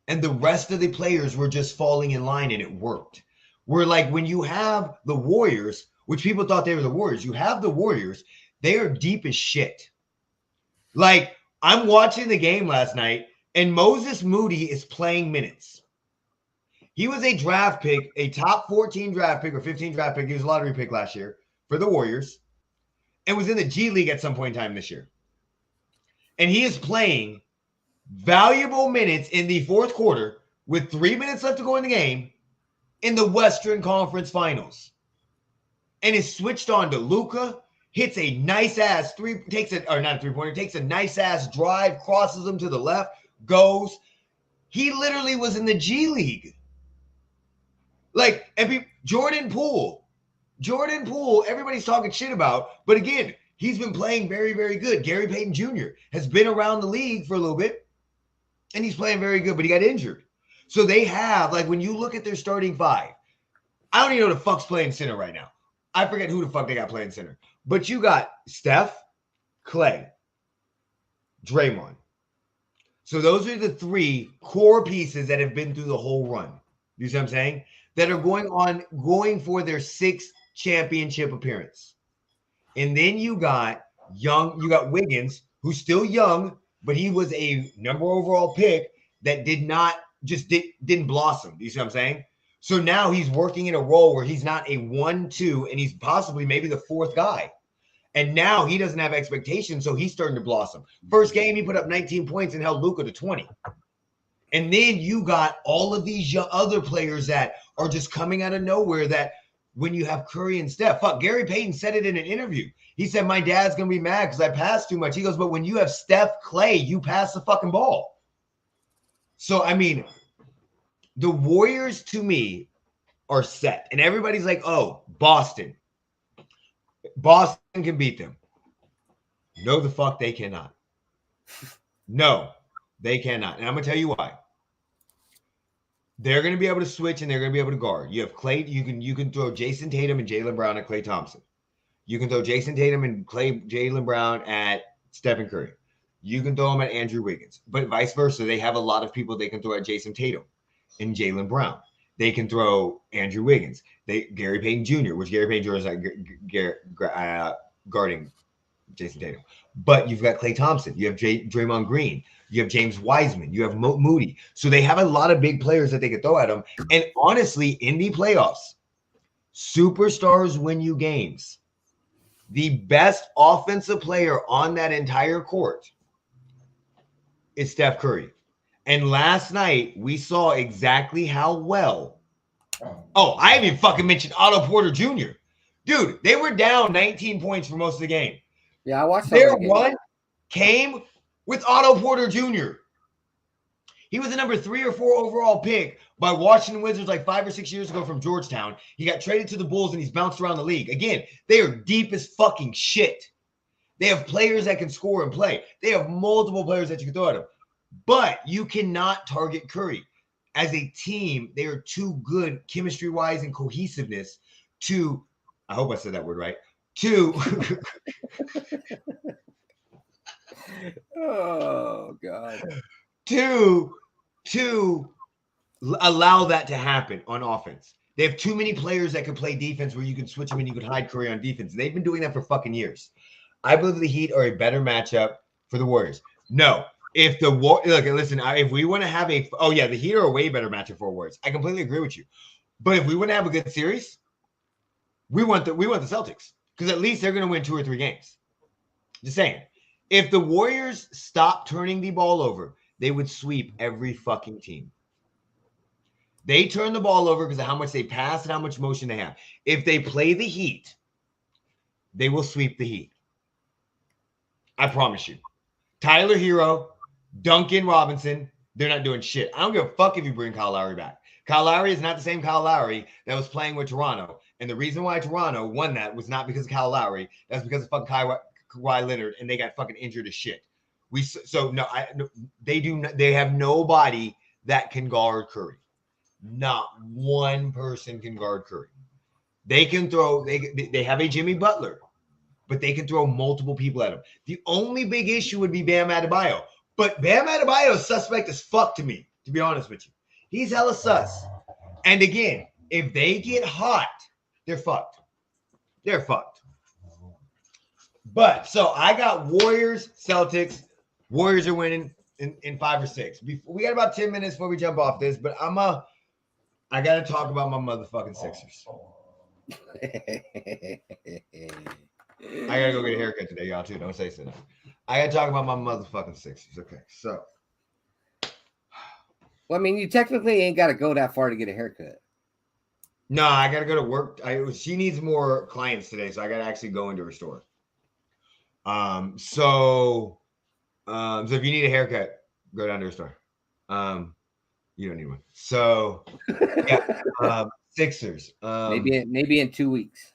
and the rest of the players were just falling in line, and it worked. Where like when you have the Warriors, which people thought they were the Warriors, you have the Warriors, they are deep as shit. Like I'm watching the game last night, and Moses Moody is playing minutes. He was a draft pick, a top 14 draft pick or 15 draft pick. He was a lottery pick last year for the Warriors and was in the G League at some point in time this year. And he is playing valuable minutes in the fourth quarter with 3 minutes left to go in the game in the Western Conference Finals. And is switched on to Luka, hits a nice ass takes a nice ass drive, crosses him to the left, goes. He literally was in the G League. Like, Jordan Poole, everybody's talking shit about, but again, he's been playing very, very good. Gary Payton Jr. has been around the league for a little bit, and he's playing very good, but he got injured. So they have, like, when you look at their starting 5, I don't even know who the fuck's playing center right now. I forget who the fuck they got playing center. But you got Steph, Clay, Draymond. So those are the 3 core pieces that have been through the whole run. You see what I'm saying? That are going for their 6th championship appearance. And then you got Wiggins, who's still young, but he was a number overall pick that didn't blossom. You see what I'm saying? So now he's working in a role where he's not a 1-2, and he's possibly maybe the 4th guy. And now he doesn't have expectations, so he's starting to blossom. First game, he put up 19 points and held Luka to 20. And then you got all of these other players that are just coming out of nowhere that when you have Curry and Steph, Gary Payton said it in an interview. He said, my dad's going to be mad because I pass too much. He goes, but when you have Steph, Clay, you pass the fucking ball. So, I mean, the Warriors to me are set. And everybody's like, oh, Boston can beat them. No, the fuck they cannot. No, they cannot. And I'm going to tell you why. They're going to be able to switch and they're going to be able to guard. You have Clay. You can throw Jason Tatum and Jaylen Brown at Klay Thompson. You can throw Jason Tatum and Jaylen Brown at Stephen Curry. You can throw them at Andrew Wiggins. But vice versa, they have a lot of people they can throw at Jason Tatum and Jaylen Brown. They can throw Andrew Wiggins. Gary Payton Jr., which Gary Payton Jr. is guarding Jason Tatum. But you've got Klay Thompson. You have Draymond Green. You have James Wiseman. You have Moody. So they have a lot of big players that they could throw at them. And honestly, in the playoffs, superstars win you games. The best offensive player on that entire court is Steph Curry. And last night, we saw exactly how well. Oh, I haven't even fucking mentioned Otto Porter Jr. Dude, they were down 19 points for most of the game. Yeah, I watched their run came with Otto Porter Jr. He was the number 3 or 4 overall pick by Washington Wizards like 5 or 6 years ago from Georgetown. He got traded to the Bulls and he's bounced around the league. Again, they are deep as fucking shit. They have players that can score and play. They have multiple players that you can throw at them. But you cannot target Curry. As a team, they are too good chemistry-wise and cohesiveness to, I hope I said that word right, to oh God. To allow that to happen on offense. They have too many players that can play defense where you can switch them and you can hide Curry on defense. They've been doing that for fucking years. I believe the Heat are a better matchup for the Warriors. No. If we want to have the Heat are a way better matchup for Warriors. I completely agree with you. But if we want to have a good series, we want the Celtics because at least they're going to win 2 or 3 games. Just saying. If the Warriors stop turning the ball over, they would sweep every fucking team. They turn the ball over because of how much they pass and how much motion they have. If they play the Heat, they will sweep the Heat. I promise you. Tyler Hero, Duncan Robinson, they're not doing shit. I don't give a fuck if you bring Kyle Lowry back. Kyle Lowry is not the same Kyle Lowry that was playing with Toronto. And the reason why Toronto won that was not because of Kyle Lowry. That's because of fucking Kawhi Leonard, and they got fucking injured as shit. They have nobody that can guard Curry. Not one person can guard Curry. They can throw. They have a Jimmy Butler. but they can throw multiple people at him. The only big issue would be Bam Adebayo. But Bam Adebayo is suspect as fuck to me, to be honest with you. He's hella sus. And again, if they get hot, they're fucked. They're fucked. But so I got Warriors, Celtics. Warriors are winning in 5 or 6. We got about 10 minutes before we jump off this, but I got to talk about my motherfucking Sixers. I got to go get a haircut today, y'all, too. Don't say so. I got to talk about my motherfucking Sixers. Okay, so. Well, I mean, you technically ain't got to go that far to get a haircut. No, I got to go to work. She needs more clients today, so I got to actually go into her store. So if you need a haircut, go down to her store. You don't need one. So, yeah, Sixers. Maybe in 2 weeks.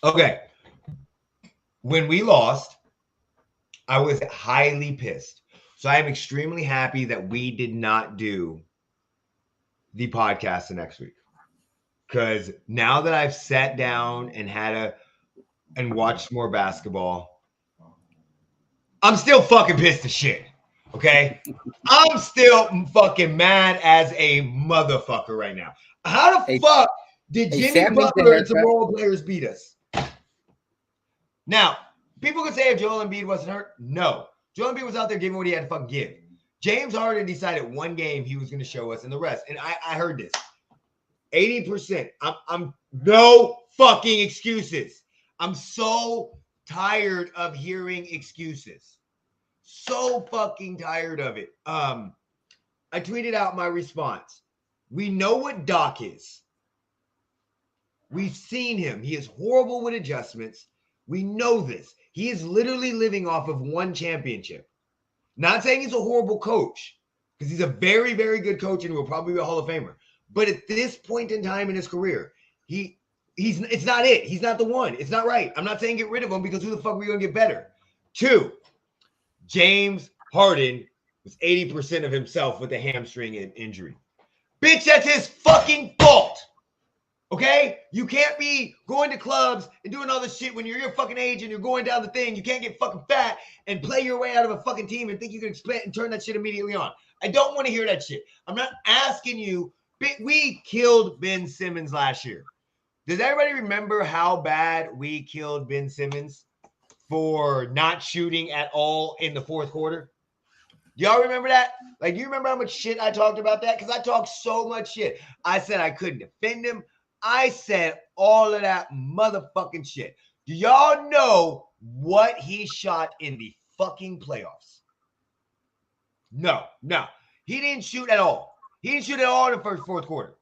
Okay. When we lost, I was highly pissed. So I am extremely happy that we did not do the podcast the next week. Because now that I've sat down and watched more basketball, I'm still fucking pissed as shit. Okay? I'm still fucking mad as a motherfucker right now. How the fuck did Jimmy Butler and some role players beat us? Now, people could say if Joel Embiid wasn't hurt. No. Joel Embiid was out there giving what he had to fucking give. James Harden decided one game he was going to show us and the rest. And I heard this. 80%. I'm no fucking excuses. I'm so tired of hearing excuses. So fucking tired of it. I tweeted out my response. We know what Doc is. We've seen him. He is horrible with adjustments. We know this. He is literally living off of one championship. Not saying he's a horrible coach, because he's a very, very good coach and will probably be a Hall of Famer. But at this point in time in his career, it's not it. He's not the one. It's not right. I'm not saying get rid of him, because who the fuck are we going to get better? 2, James Harden was 80% of himself with a hamstring injury. Bitch, that's his fucking fault. Okay? You can't be going to clubs and doing all this shit when you're your fucking age and you're going down the thing. You can't get fucking fat and play your way out of a fucking team and think you can expand and turn that shit immediately on. I don't want to hear that shit. I'm not asking you. We killed Ben Simmons last year. Does everybody remember how bad we killed Ben Simmons for not shooting at all in the fourth quarter? Y'all remember that? Like, do you remember how much shit I talked about that? Because I talked so much shit. I said I couldn't defend him. I said all of that motherfucking shit. Do y'all know what he shot in the fucking playoffs? No. He didn't shoot at all. He didn't shoot at all in the fourth quarter.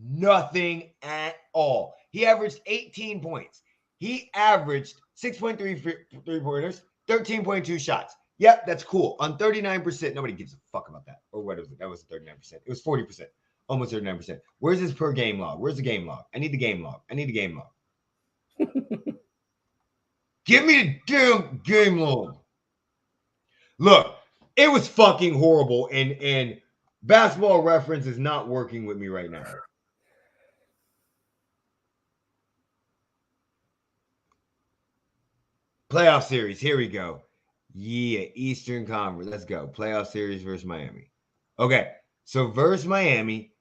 Nothing at all. He averaged 18 points. He averaged 6.3 three-pointers, 13.2 shots. Yep, that's cool. On 39%, nobody gives a fuck about that. Or what was it? That was 39%. It was 40%. Almost 39%. Where's his per game log? Where's the game log? I need the game log. Give me the damn game log. Look, it was fucking horrible, and Basketball Reference is not working with me right now. Playoff series. Here we go. Yeah, Eastern Conference. Let's go. Playoff series versus Miami. Okay, so versus Miami,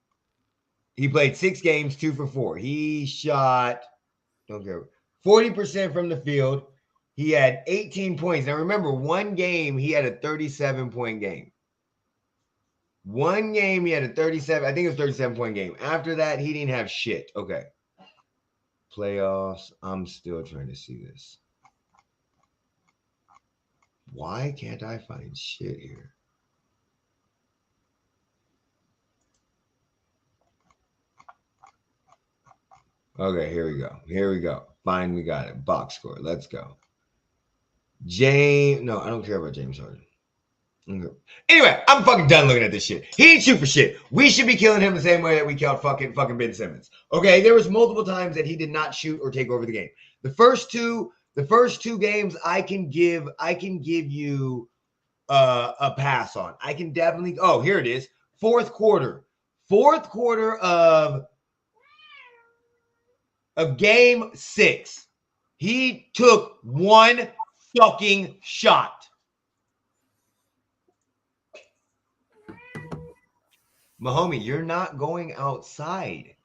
he played 6 games, 2 for 4. He shot, 40% from the field. He had 18 points. Now remember, one game he had a 37-point game. One game he had a 37, I think it was 37-point game. After that, he didn't have shit. Okay. Playoffs. I'm still trying to see this. Why can't I find shit here? Okay, here we go. Fine, we got it. Box score. Let's go. No, I don't care about James Harden. Okay. Anyway, I'm fucking done looking at this shit. He didn't shoot for shit. We should be killing him the same way that we killed fucking Ben Simmons. Okay, there was multiple times that he did not shoot or take over the game. The first two games, I can give you a pass on. I can definitely. Oh, here it is. Fourth quarter of game 6. He took one fucking shot. Mahomie, you're not going outside.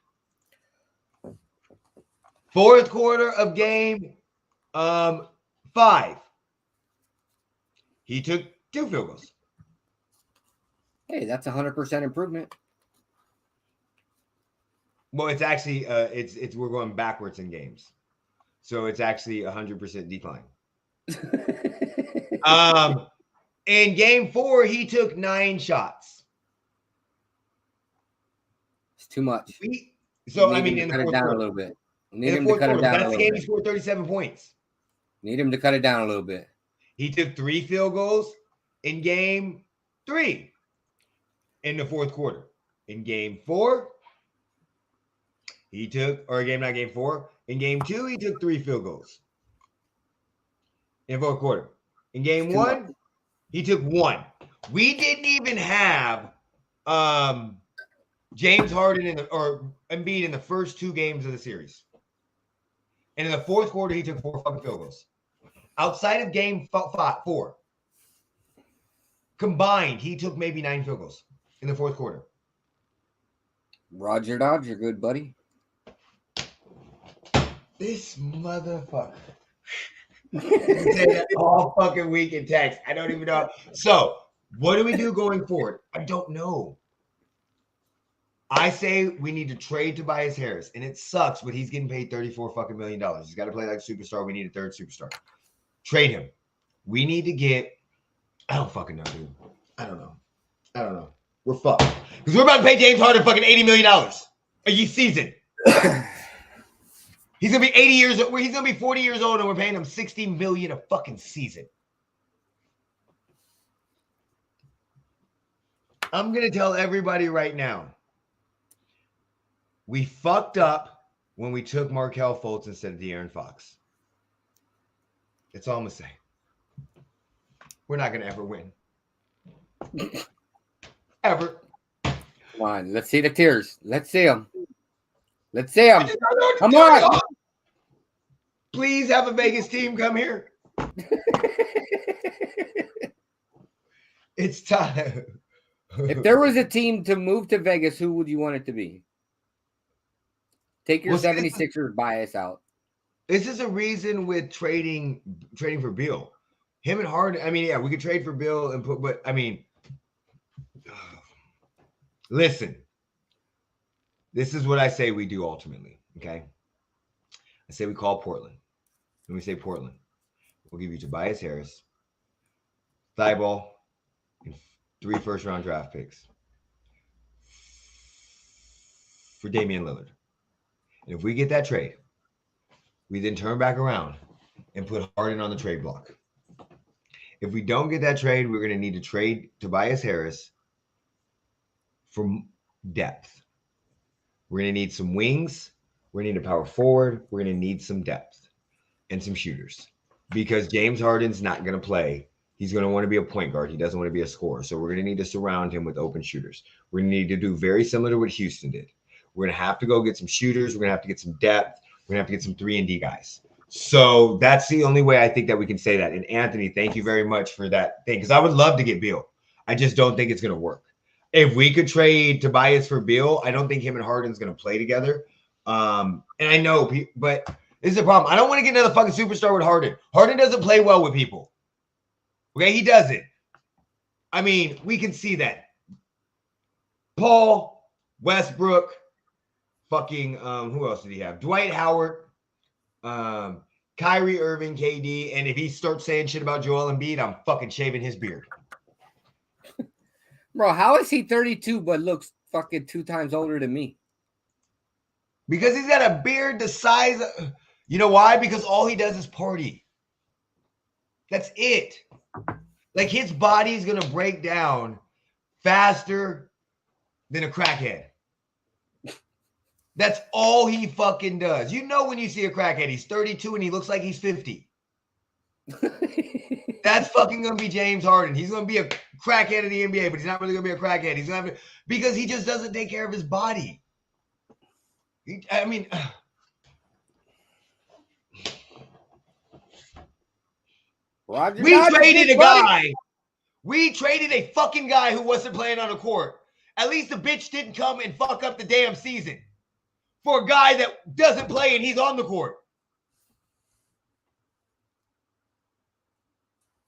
Fourth quarter of game 5. He took 2 field goals. Hey, that's 100% improvement. Well, it's actually it's we're going backwards in games, so it's actually 100% decline. In game 4, he took 9 shots. It's too much. In the cut fourth it down quarter, a little bit. Need him to cut it down. That's the game he scored 37 points. Need him to cut it down a little bit. He took 3 field goals in game 3 in the fourth quarter. In game 4, he took, or not game 4. In game 2, he took 3 field goals in the fourth quarter. In game 1, he took 1. We didn't even have James Harden or Embiid in the first 2 games of the series. And in the fourth quarter, he took 4 fucking field goals. Outside of game 4, combined, he took maybe 9 field goals in the fourth quarter. Roger Dodger, good buddy. This motherfucker. Say that all fucking week in text. I don't even know. So, what do we do going forward? I don't know. I say we need to trade Tobias Harris, and it sucks, but he's getting paid $34 fucking million. He's got to play like a superstar. We need a third superstar. Trade him. We need to get. I don't fucking know, dude. I don't know. We're fucked because we're about to pay James Harden fucking $80 million a season. He's gonna be 80 years old. He's gonna be 40 years old, and we're paying him $60 million a fucking season. I'm gonna tell everybody right now. We fucked up when we took Markelle Fultz instead of De'Aaron Fox. That's all I'm gonna say. We're not gonna ever win. Ever. Come on, let's see the tears. Let's see them. Come on. Please have a Vegas team come here. It's time. If there was a team to move to Vegas, who would you want it to be? Take your 76ers bias out. This is a reason with trading for Beal. Him and Harden. I mean, yeah, we could trade for Beal and put, but I mean, listen. This is what I say we do ultimately. Okay, I say we call Portland. When we say Portland, we'll give you Tobias Harris, Thibault, and 3 first-round draft picks for Damian Lillard. And if we get that trade, we then turn back around and put Harden on the trade block. If we don't get that trade, we're going to need to trade Tobias Harris for depth. We're going to need some wings. We're going to need a power forward. We're going to need some depth and some shooters because James Harden's not going to play. He's going to want to be a point guard. He doesn't want to be a scorer. So we're going to need to surround him with open shooters. We're going to need to do very similar to what Houston did. We're going to have to go get some shooters. We're going to have to get some depth. We're going to have to get some 3-and-D guys. So that's the only way I think that we can say that. And Anthony, thank you very much for that thing because I would love to get Beal. I just don't think it's going to work. If we could trade Tobias for Beal, I don't think him and Harden's going to play together. And I know, but this is the problem. I don't want to get another fucking superstar with Harden. Harden doesn't play well with people. Okay, he doesn't. I mean, we can see that. Paul, Westbrook, fucking, who else did he have? Dwight Howard, Kyrie Irving, KD. And if he starts saying shit about Joel Embiid, I'm fucking shaving his beard. Bro, how is he 32 but looks fucking 2 times older than me? Because he's got a beard the size of, you know why? Because all he does is party. That's it. Like his body is going to break down faster than a crackhead. That's all he fucking does. You know when you see a crackhead, he's 32 and he looks like he's 50. That's fucking going to be James Harden. He's going to be a crackhead in the NBA, but he's not really going to be a crackhead. He's going to because he just doesn't take care of his body. I mean, Roger We Dodger traded did a play. guy. We traded a fucking guy who wasn't playing on the court. At least the bitch didn't come and fuck up the damn season for a guy that doesn't play and he's on the court.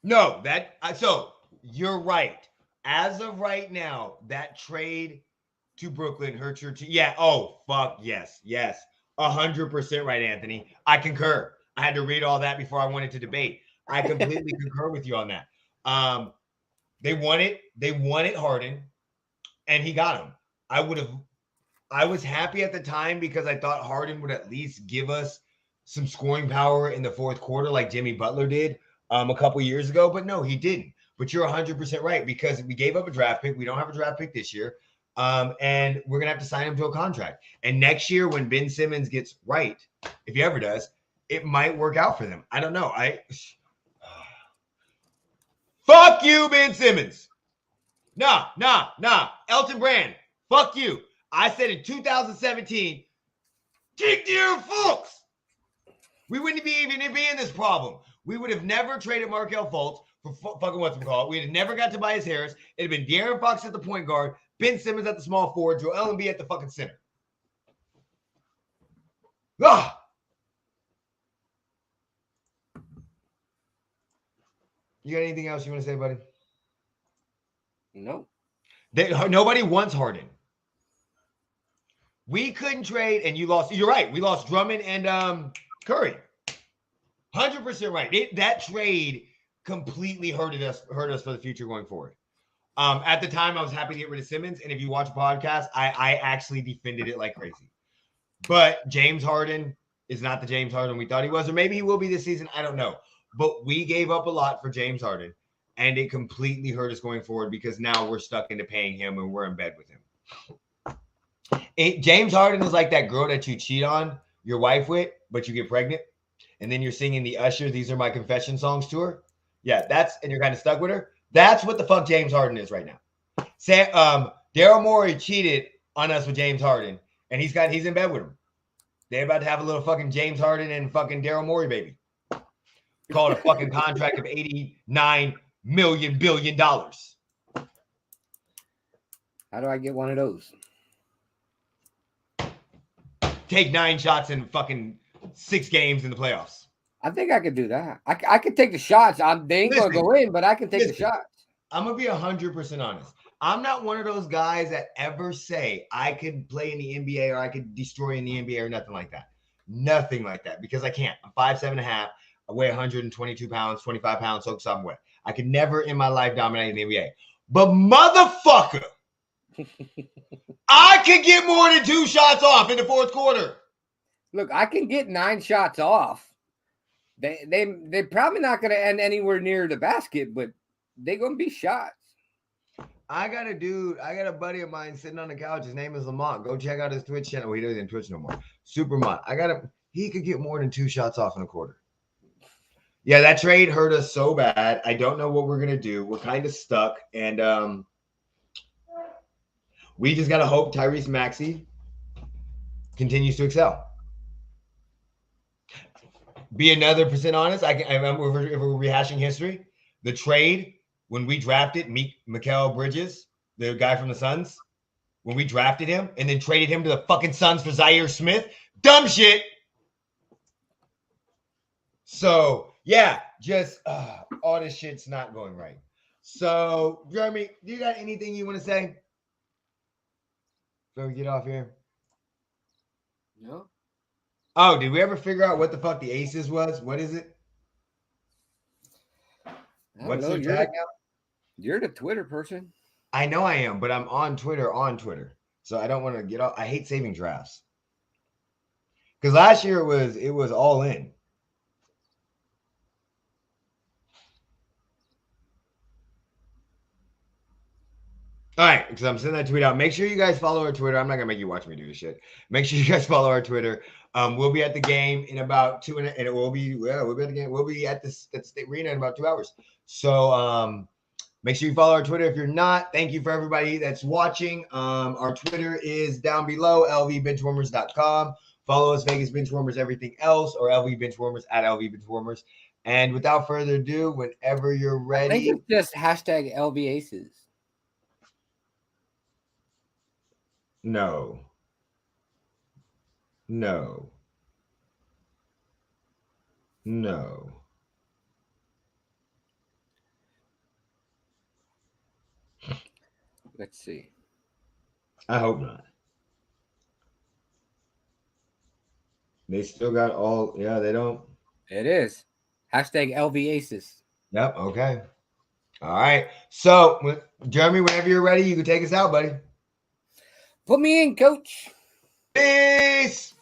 No, so you're right. As of right now, that trade to Brooklyn hurts your team. Yeah. Oh, fuck. Yes. 100% right, Anthony. I concur. I had to read all that before I wanted to debate. I completely concur with you on that. They wanted Harden, and he got him. I was happy at the time because I thought Harden would at least give us some scoring power in the fourth quarter like Jimmy Butler did a couple years ago, but no, he didn't. But you're 100% right because we gave up a draft pick. We don't have a draft pick this year, and we're going to have to sign him to a contract. And next year when Ben Simmons gets right, if he ever does, it might work out for them. I don't know. Fuck you, Ben Simmons. Nah. Elton Brand, fuck you. I said in 2017, take your folks. We wouldn't even be in this problem. We would have never traded Markelle Fultz for fucking whatchamacallit. We'd have never got Tobias Harris. It'd have been De'Aaron Fox at the point guard, Ben Simmons at the small forward, Joel Embiid at the fucking center. Ah! You got anything else you want to say, buddy? No. Nobody wants Harden. We couldn't trade, and you lost. You're right. We lost Drummond and Curry. 100% right. That trade completely hurt us for the future going forward. At the time, I was happy to get rid of Simmons, and if you watch a podcast, I actually defended it like crazy. But James Harden is not the James Harden we thought he was, or maybe he will be this season. I don't know. But we gave up a lot for James Harden, and it completely hurt us going forward because now we're stuck into paying him and we're in bed with him. James Harden is like that girl that you cheat on your wife with, but you get pregnant, and then you're singing the Usher "These Are My Confession" songs to her. Yeah, and you're kind of stuck with her. That's what the fuck James Harden is right now. Daryl Morey cheated on us with James Harden, and he's in bed with him. They're about to have a little fucking James Harden and fucking Daryl Morey baby. Called a fucking contract of $89 billion. How do I get one of those? Take 9 shots in fucking 6 games in the playoffs. I think I could do that. I could take the shots. They ain't going to go in, but I can take the shots. I'm going to be 100% honest. I'm not one of those guys that ever say I could play in the NBA or I could destroy in the NBA or nothing like that. Nothing like that because I can't. I'm 5'7.5". I weigh 122 pounds, 25 pounds, soaked somewhere. I could never in my life dominate in the NBA. But motherfucker, I could get more than 2 shots off in the fourth quarter. Look, I can get 9 shots off. They're probably not going to end anywhere near the basket, but they're going to be shots. I got a buddy of mine sitting on the couch. His name is Lamont. Go check out his Twitch channel. He doesn't Twitch no more. Supermont. He could get more than 2 shots off in a quarter. Yeah, that trade hurt us so bad. I don't know what we're going to do. We're kind of stuck. And we just got to hope Tyrese Maxey continues to excel. Be another % honest. I remember if we're rehashing history, the trade when we drafted Mikal Bridges, the guy from the Suns, when we drafted him and then traded him to the fucking Suns for Zaire Smith, dumb shit. So, yeah, just all this shit's not going right. So, Jeremy, do you got anything you want to say before we get off here? No. Oh, did we ever figure out what the fuck the Aces was? What is it? What's their tag now? You're the Twitter person. I know I am, but I'm on Twitter. So I don't want to get off. I hate saving drafts. Because last year it was all in. All right, because I'm sending that tweet out. Make sure you guys follow our Twitter. I'm not gonna make you watch me do this shit. Make sure you guys follow our Twitter. We'll be at the game in about 2 and it will be we'll be at the game. We'll be at the State Arena in about 2 hours. So make sure you follow our Twitter. If you're not, thank you for everybody that's watching. Our Twitter is down below, lvbenchwarmers.com. Follow us, Vegas Benchwarmers, everything else, or LV Benchwarmers at LV Benchwarmers. And without further ado, whenever you're I think ready. it's just hashtag LB Aces. No. Let's see. I hope not. They still got all, yeah, they don't. It is. Hashtag LB Aces. Yep, okay. All right. So, Jeremy, whenever you're ready, you can take us out, buddy. Put me in, coach. Peace.